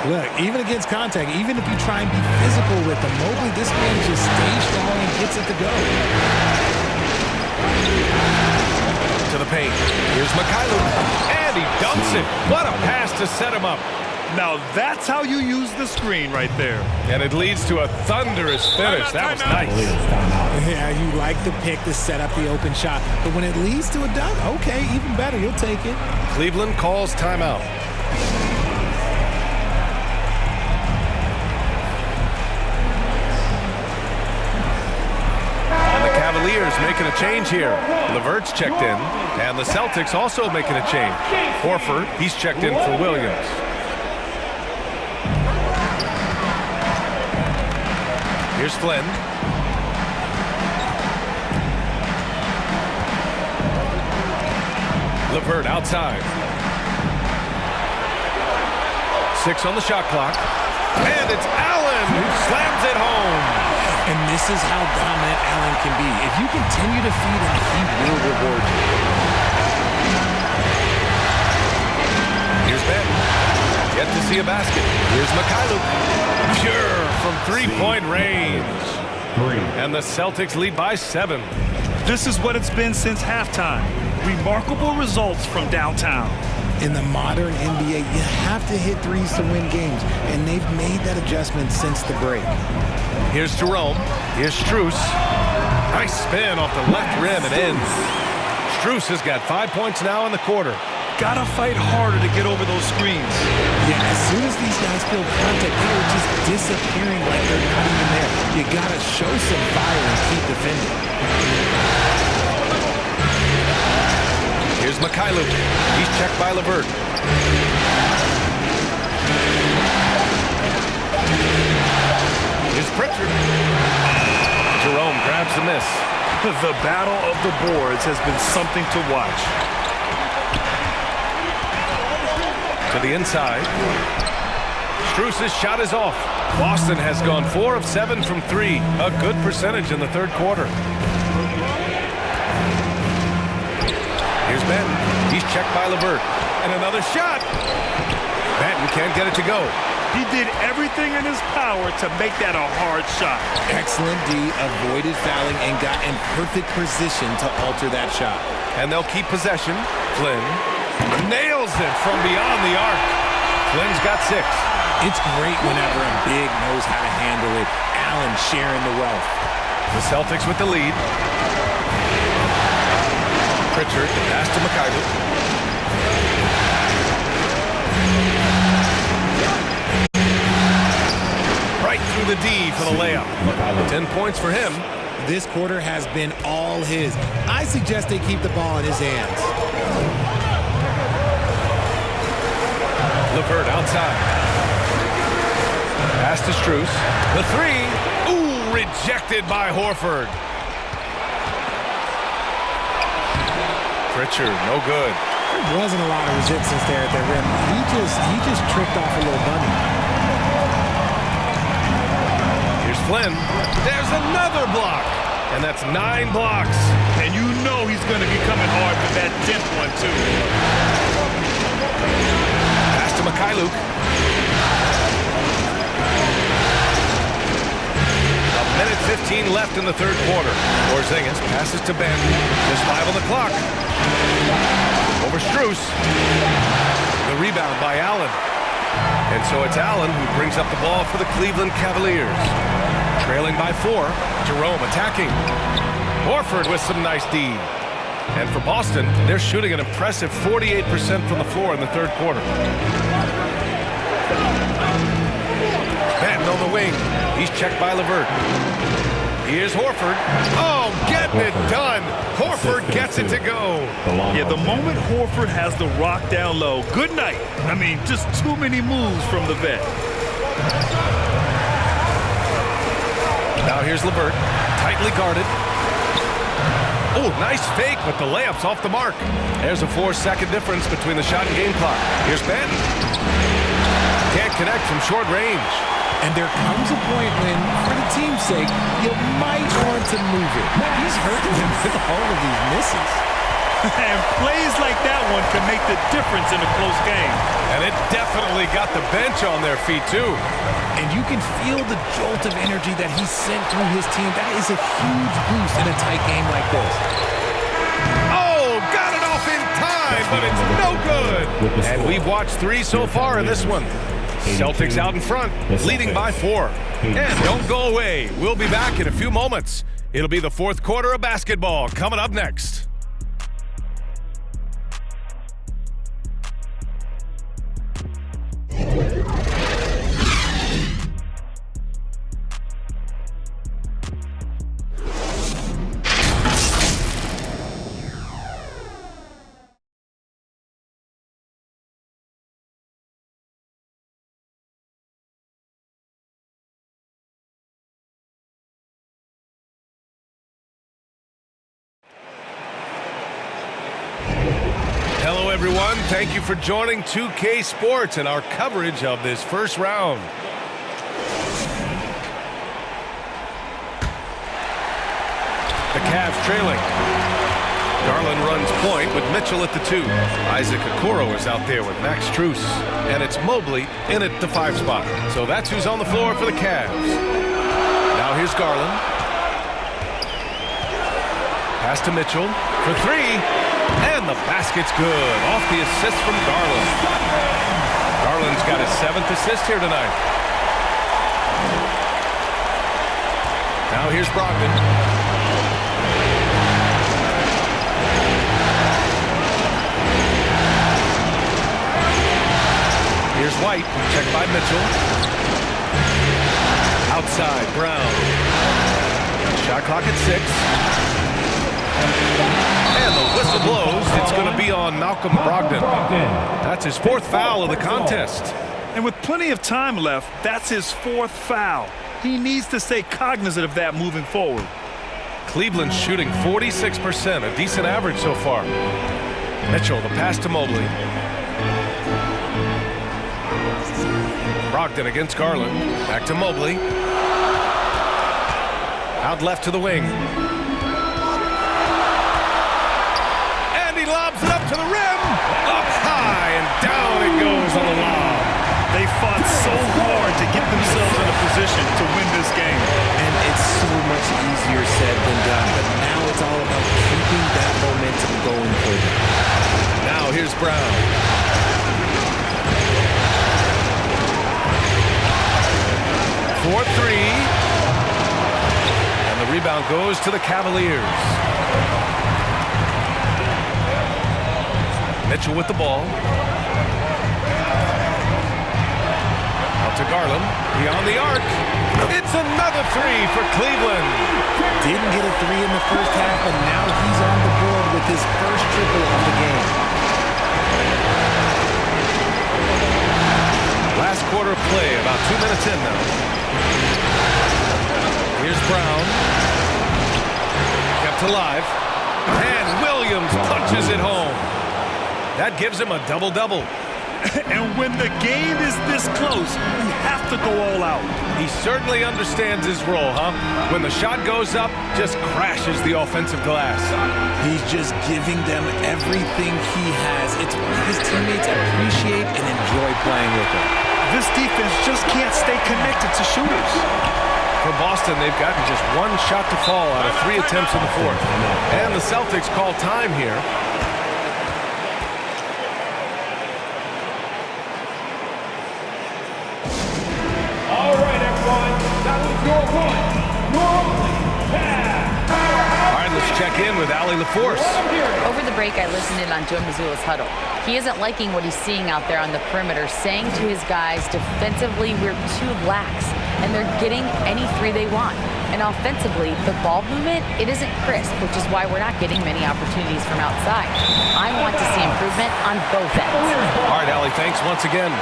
Look, even against contact, even if you try and be physical with him, Mobley, this man just stays strong and gets it to go. To the paint. Here's Mikhailuk. And he dunks it. What a pass to set him up. Now that's how you use the screen right there. And it leads to a thunderous finish. That was nice. Yeah, you like the pick to set up the open shot. But when it leads to a dunk, okay, even better. You'll take it. Cleveland calls timeout. And the Cavaliers making a change here. LeVert's checked in. And the Celtics also making a change. Horford, he's checked in for Williams. Here's Flynn. LeVert outside. 6 on the shot clock. And it's Allen who slams it home. And this is how dominant Allen can be. If you continue to feed him, he will reward you. Here's Ben. Yet to see a basket. Here's Mikhailuk. Pure from three-point range. And the Celtics lead by 7. This is what it's been since halftime. Remarkable results from downtown. In the modern NBA, you have to hit threes to win games, and they've made that adjustment since the break. Here's Jerome. Here's Strus. Nice spin off the left rim and in. Strus has got 5 points now in the quarter. Gotta fight harder to get over those screens. Yeah, as soon as these guys feel contact, they are just disappearing like they're not even there. You gotta show some fire and keep defending. Here's Mikhailuk. He's checked by LeVert. Here's Pritchard. Jerome grabs the miss. The battle of the boards has been something to watch. To the inside. Strus's shot is off. Boston has gone 4 of 7 from 3. A good percentage in the third quarter. Here's Ben. He's checked by LeVert. And another shot. Benton can't get it to go. He did everything in his power to make that a hard shot. Excellent D, avoided fouling and got in perfect position to alter that shot. And they'll keep possession. Flynn nails it from beyond the arc. Flynn's got 6. It's great whenever a big knows how to handle it. Allen sharing the wealth. The Celtics with the lead. Pritchard, the pass to Mikhailuk. Right through the D for the layup. 10 points for him. This quarter has been all his. I suggest they keep the ball in his hands. LeVert outside. Pass to Strus. The 3. Ooh, rejected by Horford. Pritchard, no good. There wasn't a lot of resistance there at the rim. He just tricked off a little bunny. Here's Flynn. There's another block. And that's 9 blocks. And you know he's going to be coming hard for that 10th one, too. Pass to Mikhailuk. A minute 15 left in the third quarter. Porzingis passes to Ben. There's 5 on the clock. Over Strus. The rebound by Allen. And so it's Allen who brings up the ball for the Cleveland Cavaliers. Trailing by 4. Jerome attacking. Horford with some nice D. And for Boston, they're shooting an impressive 48% from the floor in the third quarter. Benton on the wing. He's checked by LeVert. Here's Horford. Oh, getting it done. Horford gets it to go. Yeah, the moment Horford has the rock down low, good night. I mean, just too many moves from the vet. Now here's LeVert. Tightly guarded. Oh, nice fake, but the layup's off the mark. There's a 4-second difference between the shot and game clock. Here's Benton. Can't connect from short range. And there comes a point when, for the team's sake, you might want to move it. He's hurting him with all of these misses. And plays like that one can make the difference in a close game. And it definitely got the bench on their feet, too. And you can feel the jolt of energy that he sent through his team. That is a huge boost in a tight game like this. Oh, got it off in time, but it's no good. And we've watched 3 so far in this one. Celtics out in front, leading by 4. And don't go away. We'll be back in a few moments. It'll be the fourth quarter of basketball coming up next. Hello, everyone. Thank you for joining 2K Sports and our coverage of this first round. The Cavs trailing. Garland runs point with Mitchell at the 2. Isaac Okoro is out there with Max Strus. And it's Mobley in at the 5 spot. So that's who's on the floor for the Cavs. Now here's Garland. Pass to Mitchell for 3. And the basket's good. Off the assist from Garland. Garland's got his 7th assist here tonight. Now here's Brogdon. Here's White. Checked by Mitchell. Outside, Brown. Shot clock at 6. And the whistle blows. It's going to be on Malcolm Brogdon. That's his 4th foul of the contest. And with plenty of time left, that's his 4th foul. He needs to stay cognizant of that moving forward. Cleveland's shooting 46%, a decent average so far. Mitchell, the pass to Mobley. Brogdon against Garland. Back to Mobley. Out left to the wing. Lobs it up to the rim, up high, and down it goes on the lob. They fought so hard to get themselves in a position to win this game. And it's so much easier said than done, but now it's all about keeping that momentum going for them. Now here's Brown. For 3. And the rebound goes to the Cavaliers. Mitchell with the ball. Out to Garland. Beyond the arc. It's another 3 for Cleveland. Didn't get a 3 in the first half, but now he's on the board with his first triple of the game. Last quarter of play, about 2 minutes in now. Here's Brown. Kept alive. And Williams punches it home. That gives him a double-double. And when the game is this close, you have to go all out. He certainly understands his role, huh? When the shot goes up, just crashes the offensive glass. He's just giving them everything he has. It's what his teammates appreciate and enjoy playing with him. This defense just can't stay connected to shooters. For Boston, they've gotten just 1 shot to fall out of 3 attempts in the 4th. And the Celtics call time here. All right, everyone. That was your one. All right, let's check in with Allie LaForce. Over the break, I listened in on Joe Mazzulla's huddle. He isn't liking what he's seeing out there on the perimeter, saying to his guys, defensively, we're too lax, and they're getting any 3 they want. And offensively, the ball movement, it isn't crisp, which is why we're not getting many opportunities from outside. I want to see improvement on both ends. All right, Allie, thanks once again.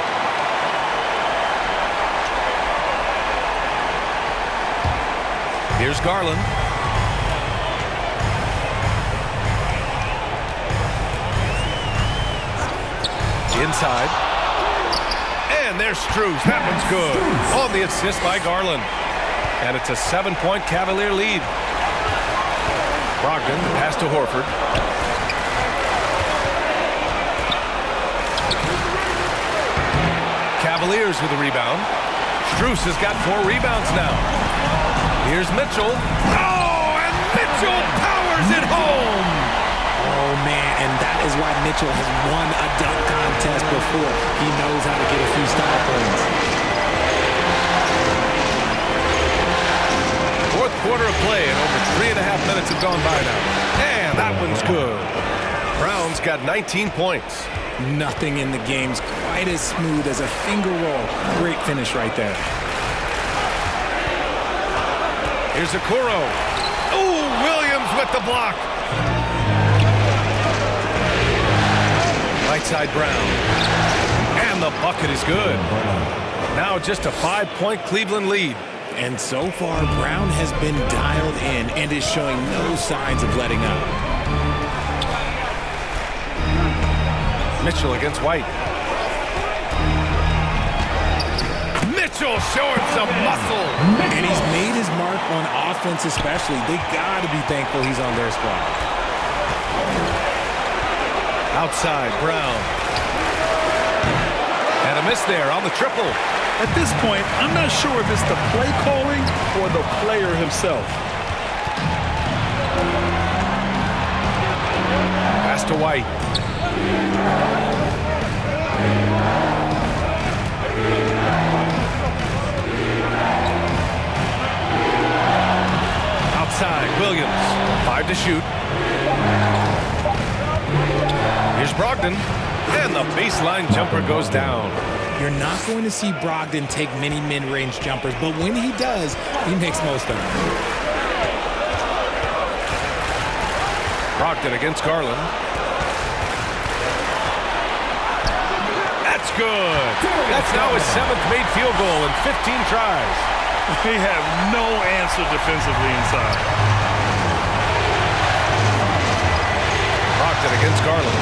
Here's Garland. Inside. And And there's Strus. That one's good. On the assist by Garland. And it's a 7-point Cavalier lead. Brogdon, pass to Horford. Cavaliers with a rebound. Strus has got 4 rebounds now. Here's Mitchell. Oh, and Mitchell powers it home. Oh, man, and that is why Mitchell has won a dunk contest before. He knows how to get a few style points. Fourth quarter of play, and over 3.5 minutes have gone by now. And that one's good. Brown's got 19 points. Nothing in the game's quite as smooth as a finger roll. Great finish right there. Here's Okoro. Oh, Williams with the block. Right side Brown. And the bucket is good. Now just a 5-point Cleveland lead. And so far, Brown has been dialed in and is showing no signs of letting up. Mitchell against White. Mitchell showing some muscle. And he's made his mark on offense especially. They got to be thankful he's on their squad. Outside, Brown. And a miss there on the triple. At this point, I'm not sure if it's the play calling or the player himself. Pass to White. Outside, Williams. 5 to shoot. Here's Brogdon. And the baseline jumper goes down. You're not going to see Brogdon take many mid-range jumpers, but when he does, he makes most of them. Brogdon against Garland. That's good. That's now his 7th made field goal in 15 tries. They have no answer defensively inside. Brogdon against Garland.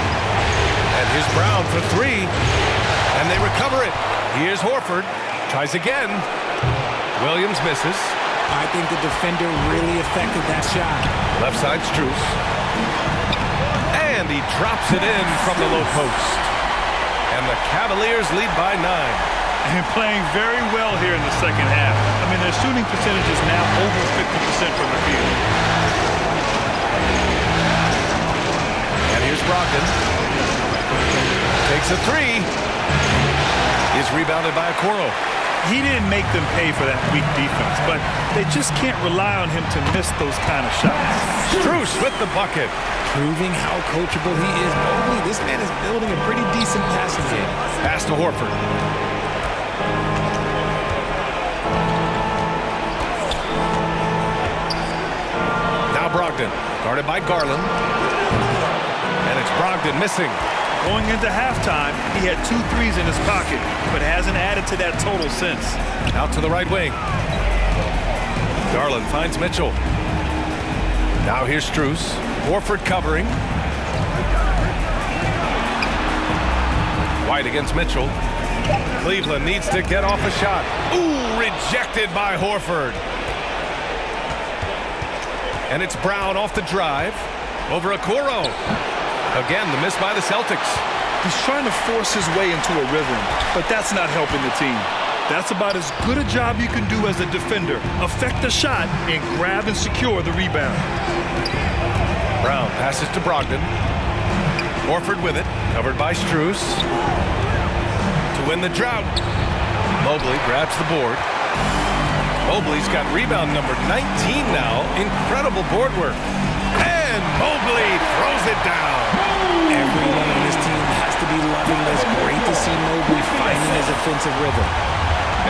And here's Brown for 3. And they recover it. Here's Horford. Tries again. Williams misses. I think the defender really affected that shot. Left side Strus. And he drops it in from the low post. And the Cavaliers lead by 9. And playing very well here in the second half. I mean, their shooting percentage is now over 50% from the field. And here's Brogdon. Takes a 3. Is rebounded by Okoro. He didn't make them pay for that weak defense, but they just can't rely on him to miss those kind of shots. Strus with the bucket. Proving how coachable he is. Mobley, this man is building a pretty decent passing game. Pass to Horford. Now Brogdon, guarded by Garland. And it's Brogdon missing. Going into halftime, he had 2 threes in his pocket, but hasn't added to that total since. Out to the right wing. Garland finds Mitchell. Now here's Strus. Horford covering. White against Mitchell. Cleveland needs to get off a shot. Ooh, rejected by Horford. And it's Brown off the drive. Over Okoro. Again, the miss by the Celtics. He's trying to force his way into a rhythm, but that's not helping the team. That's about as good a job you can do as a defender. Affect the shot and grab and secure the rebound. Brown passes to Brogdon. Horford with it, covered by Strus. To win the drought, Mobley grabs the board. Mobley's got rebound number 19 now. Incredible board work. And Mobley throws it down. Everyone on this team has to be loving this. Great to see Mobley finding his offensive rhythm.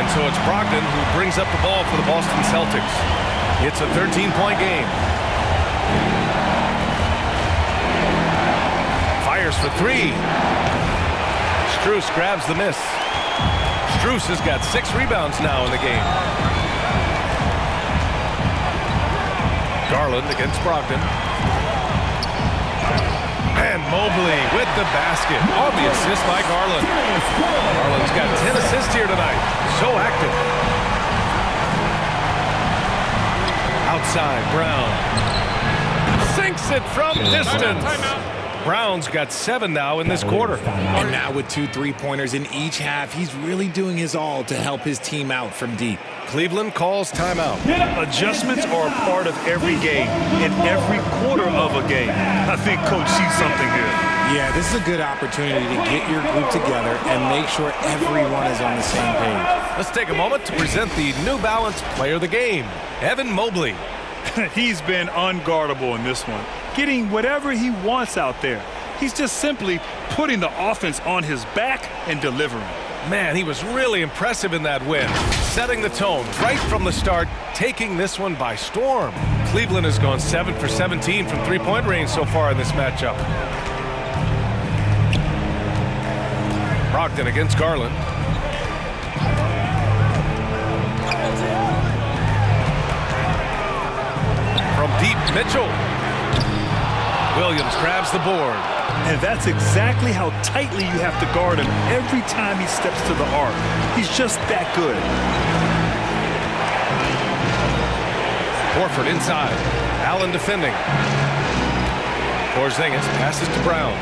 And so it's Brogdon who brings up the ball for the Boston Celtics. It's a 13-point game. Fires for 3. Strus grabs the miss. Strus has got 6 rebounds now in the game. Garland against Brogdon. And Mobley with the basket on the assist by Garland. Garland's got 10 assists here tonight. So active. Outside, Brown. Sinks it from distance. Brown's got 7 now in this quarter. And now with 2 3-pointers in each half, he's really doing his all to help his team out from deep. Cleveland calls timeout. Adjustments are a part of every game, in every quarter of a game. I think Coach sees something here. Yeah, this is a good opportunity to get your group together and make sure everyone is on the same page. Let's take a moment to present the New Balance Player of the Game, Evan Mobley. He's been unguardable in this one, getting whatever he wants out there. He's just simply putting the offense on his back and delivering. Man, he was really impressive in that win, setting the tone right from the start, taking this one by storm. Cleveland has gone 7 for 17 from three-point range so far in this matchup. Brogdon against Garland. From deep, Mitchell. Williams grabs the board. And that's exactly how tightly you have to guard him every time he steps to the arc. He's just that good. Horford inside. Allen defending. Porzingis passes to Brown.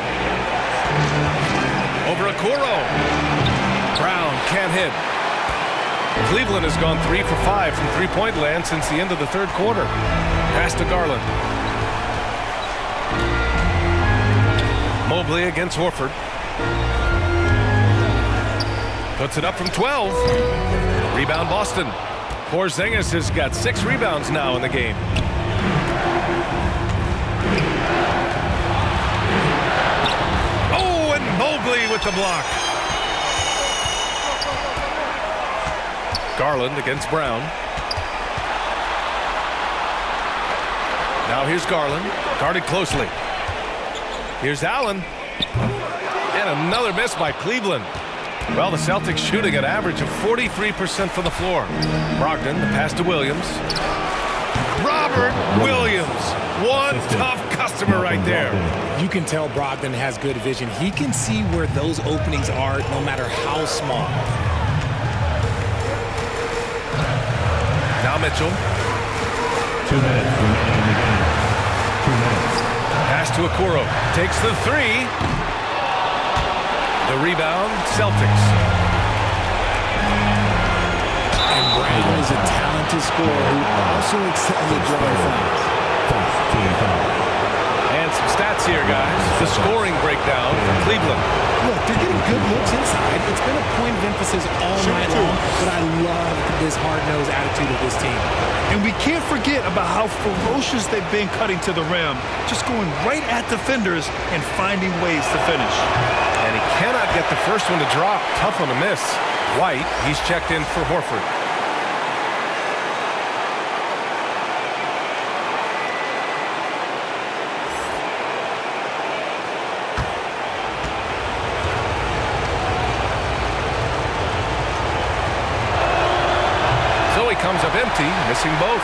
Over Okoro. Brown can't hit. Cleveland has gone 3 for 5 from three-point land since the end of the third quarter. Pass to Garland. Mobley against Horford. Puts it up from 12. Rebound Boston. Porzingis has got 6 rebounds now in the game. Oh, and Mobley with the block. Garland against Brown. Now here's Garland, guarded closely. Here's Allen. And another miss by Cleveland. Well, the Celtics shooting an average of 43% from the floor. Brogdon, the pass to Williams. Robert Williams. One tough customer right there. You can tell Brogdon has good vision. He can see where those openings are no matter how small. Now Mitchell. 2 minutes remaining in the game. 2 minutes. Pass to Okoro. Takes the 3. The rebound, Celtics. And Brown is a talented scorer who also excels at drawing fouls. And some stats here, guys. The scoring breakdown for Cleveland. Look, they're getting good looks inside. It's been a point of emphasis all night long, but I love this hard-nosed attitude of this team. And we can't forget about how ferocious they've been cutting to the rim, just going right at defenders and finding ways to finish. And he cannot get the first one to drop. Tough one to miss. White, he's checked in for Horford. Comes up empty, missing both.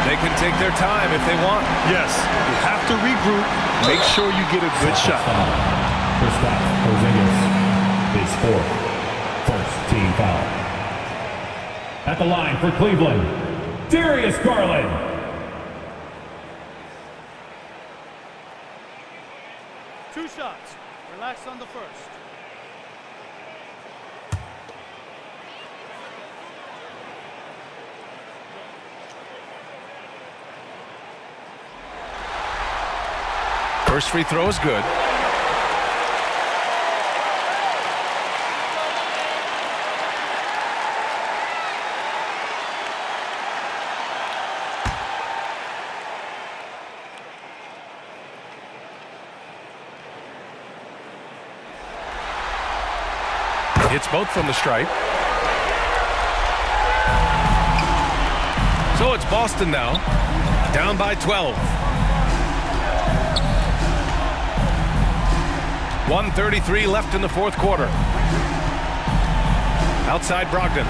They can take their time if they want. Yes, you have to regroup. Make sure you get a good shot. Kristaps Porzingis, his 4th first team foul. At the line for Cleveland, Darius Garland. Two shots. Relax on the first. First free throw is good. Hits both from the stripe. So it's Boston now, down by 12. 1:33 left in the fourth quarter. Outside Brogdon.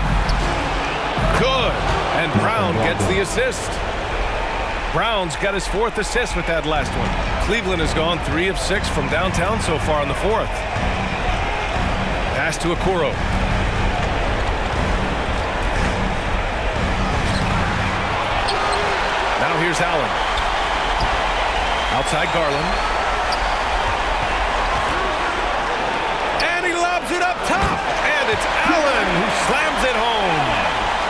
Good. And Brown gets the assist. Brown's got his 4th assist with that last one. Cleveland has gone 3 of 6 from downtown so far in the 4th. Pass to Okoro. Now here's Allen. Outside Garland. And he lobs it up top. And it's Allen who slams it home.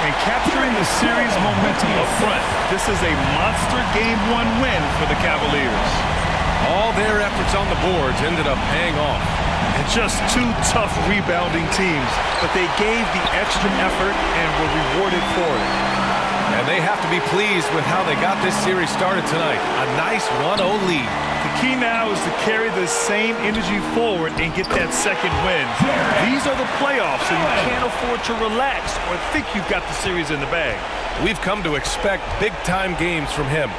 And capturing the series momentum up front, this is a monster Game 1 win for the Cavaliers. All their efforts on the boards ended up paying off. And just 2 tough rebounding teams, but they gave the extra effort and were rewarded for it. And they have to be pleased with how they got this series started tonight. A nice 1-0 lead. The key now is to carry the same energy forward and get that second win. These are the playoffs, and you can't afford to relax or think you've got the series in the bag. We've come to expect big-time games from him.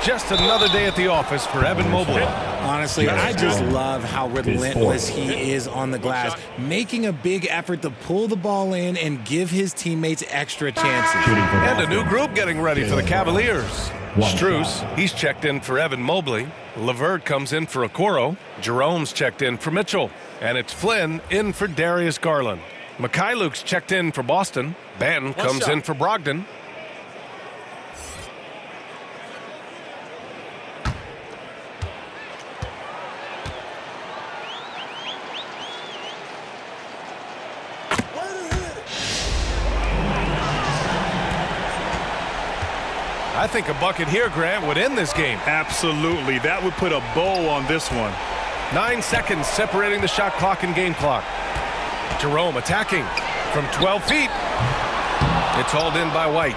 Just another day at the office for Evan Mobley. Honestly, I just love how relentless he is on the glass, making a big effort to pull the ball in and give his teammates extra chances. And a new group getting ready for the Cavaliers. Strus, he's checked in for Evan Mobley. LeVert comes in for Okoro. Jerome's checked in for Mitchell. And it's Flynn in for Darius Garland. Mikhailuk's checked in for Boston. Banton comes in for Brogdon. I think a bucket here, Grant, would end this game. Absolutely. That would put a bow on this one. 9 seconds separating the shot clock and game clock. Jerome attacking from 12 feet. It's hauled in by White.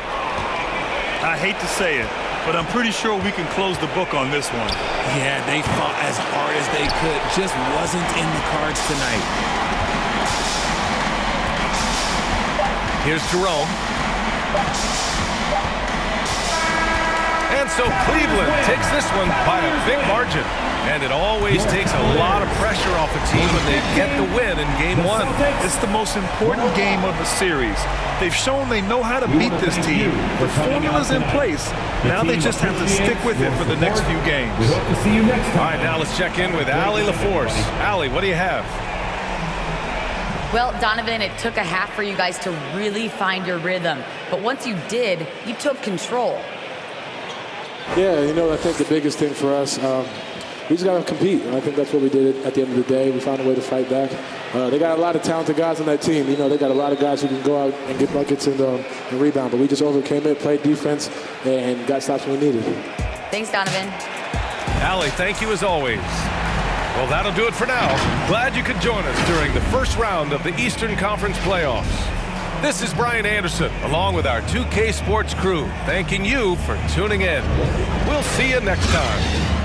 I hate to say it, but I'm pretty sure we can close the book on this one. Yeah, they fought as hard as they could. Just wasn't in the cards tonight. Here's Jerome. And so Cleveland takes this one by a big margin. And it always takes a lot of pressure off a team when they get the win in Game 1. It's the most important game of the series. They've shown they know how to beat this team. The formula's in place. Now they just have to stick with it for the next few games. All right, now let's check in with Allie LaForce. Allie, what do you have? Well, Donovan, it took a half for you guys to really find your rhythm. But once you did, you took control. Yeah, I think the biggest thing for us, we just got to compete. And I think that's what we did at the end of the day. We found a way to fight back. They got a lot of talented guys on that team. They got a lot of guys who can go out and get buckets and rebound. But we just overcame it, played defense, and got stops when we needed. Thanks, Donovan. Allie, thank you as always. Well, that'll do it for now. Glad you could join us during the first round of the Eastern Conference playoffs. This is Brian Anderson, along with our 2K Sports crew, thanking you for tuning in. We'll see you next time.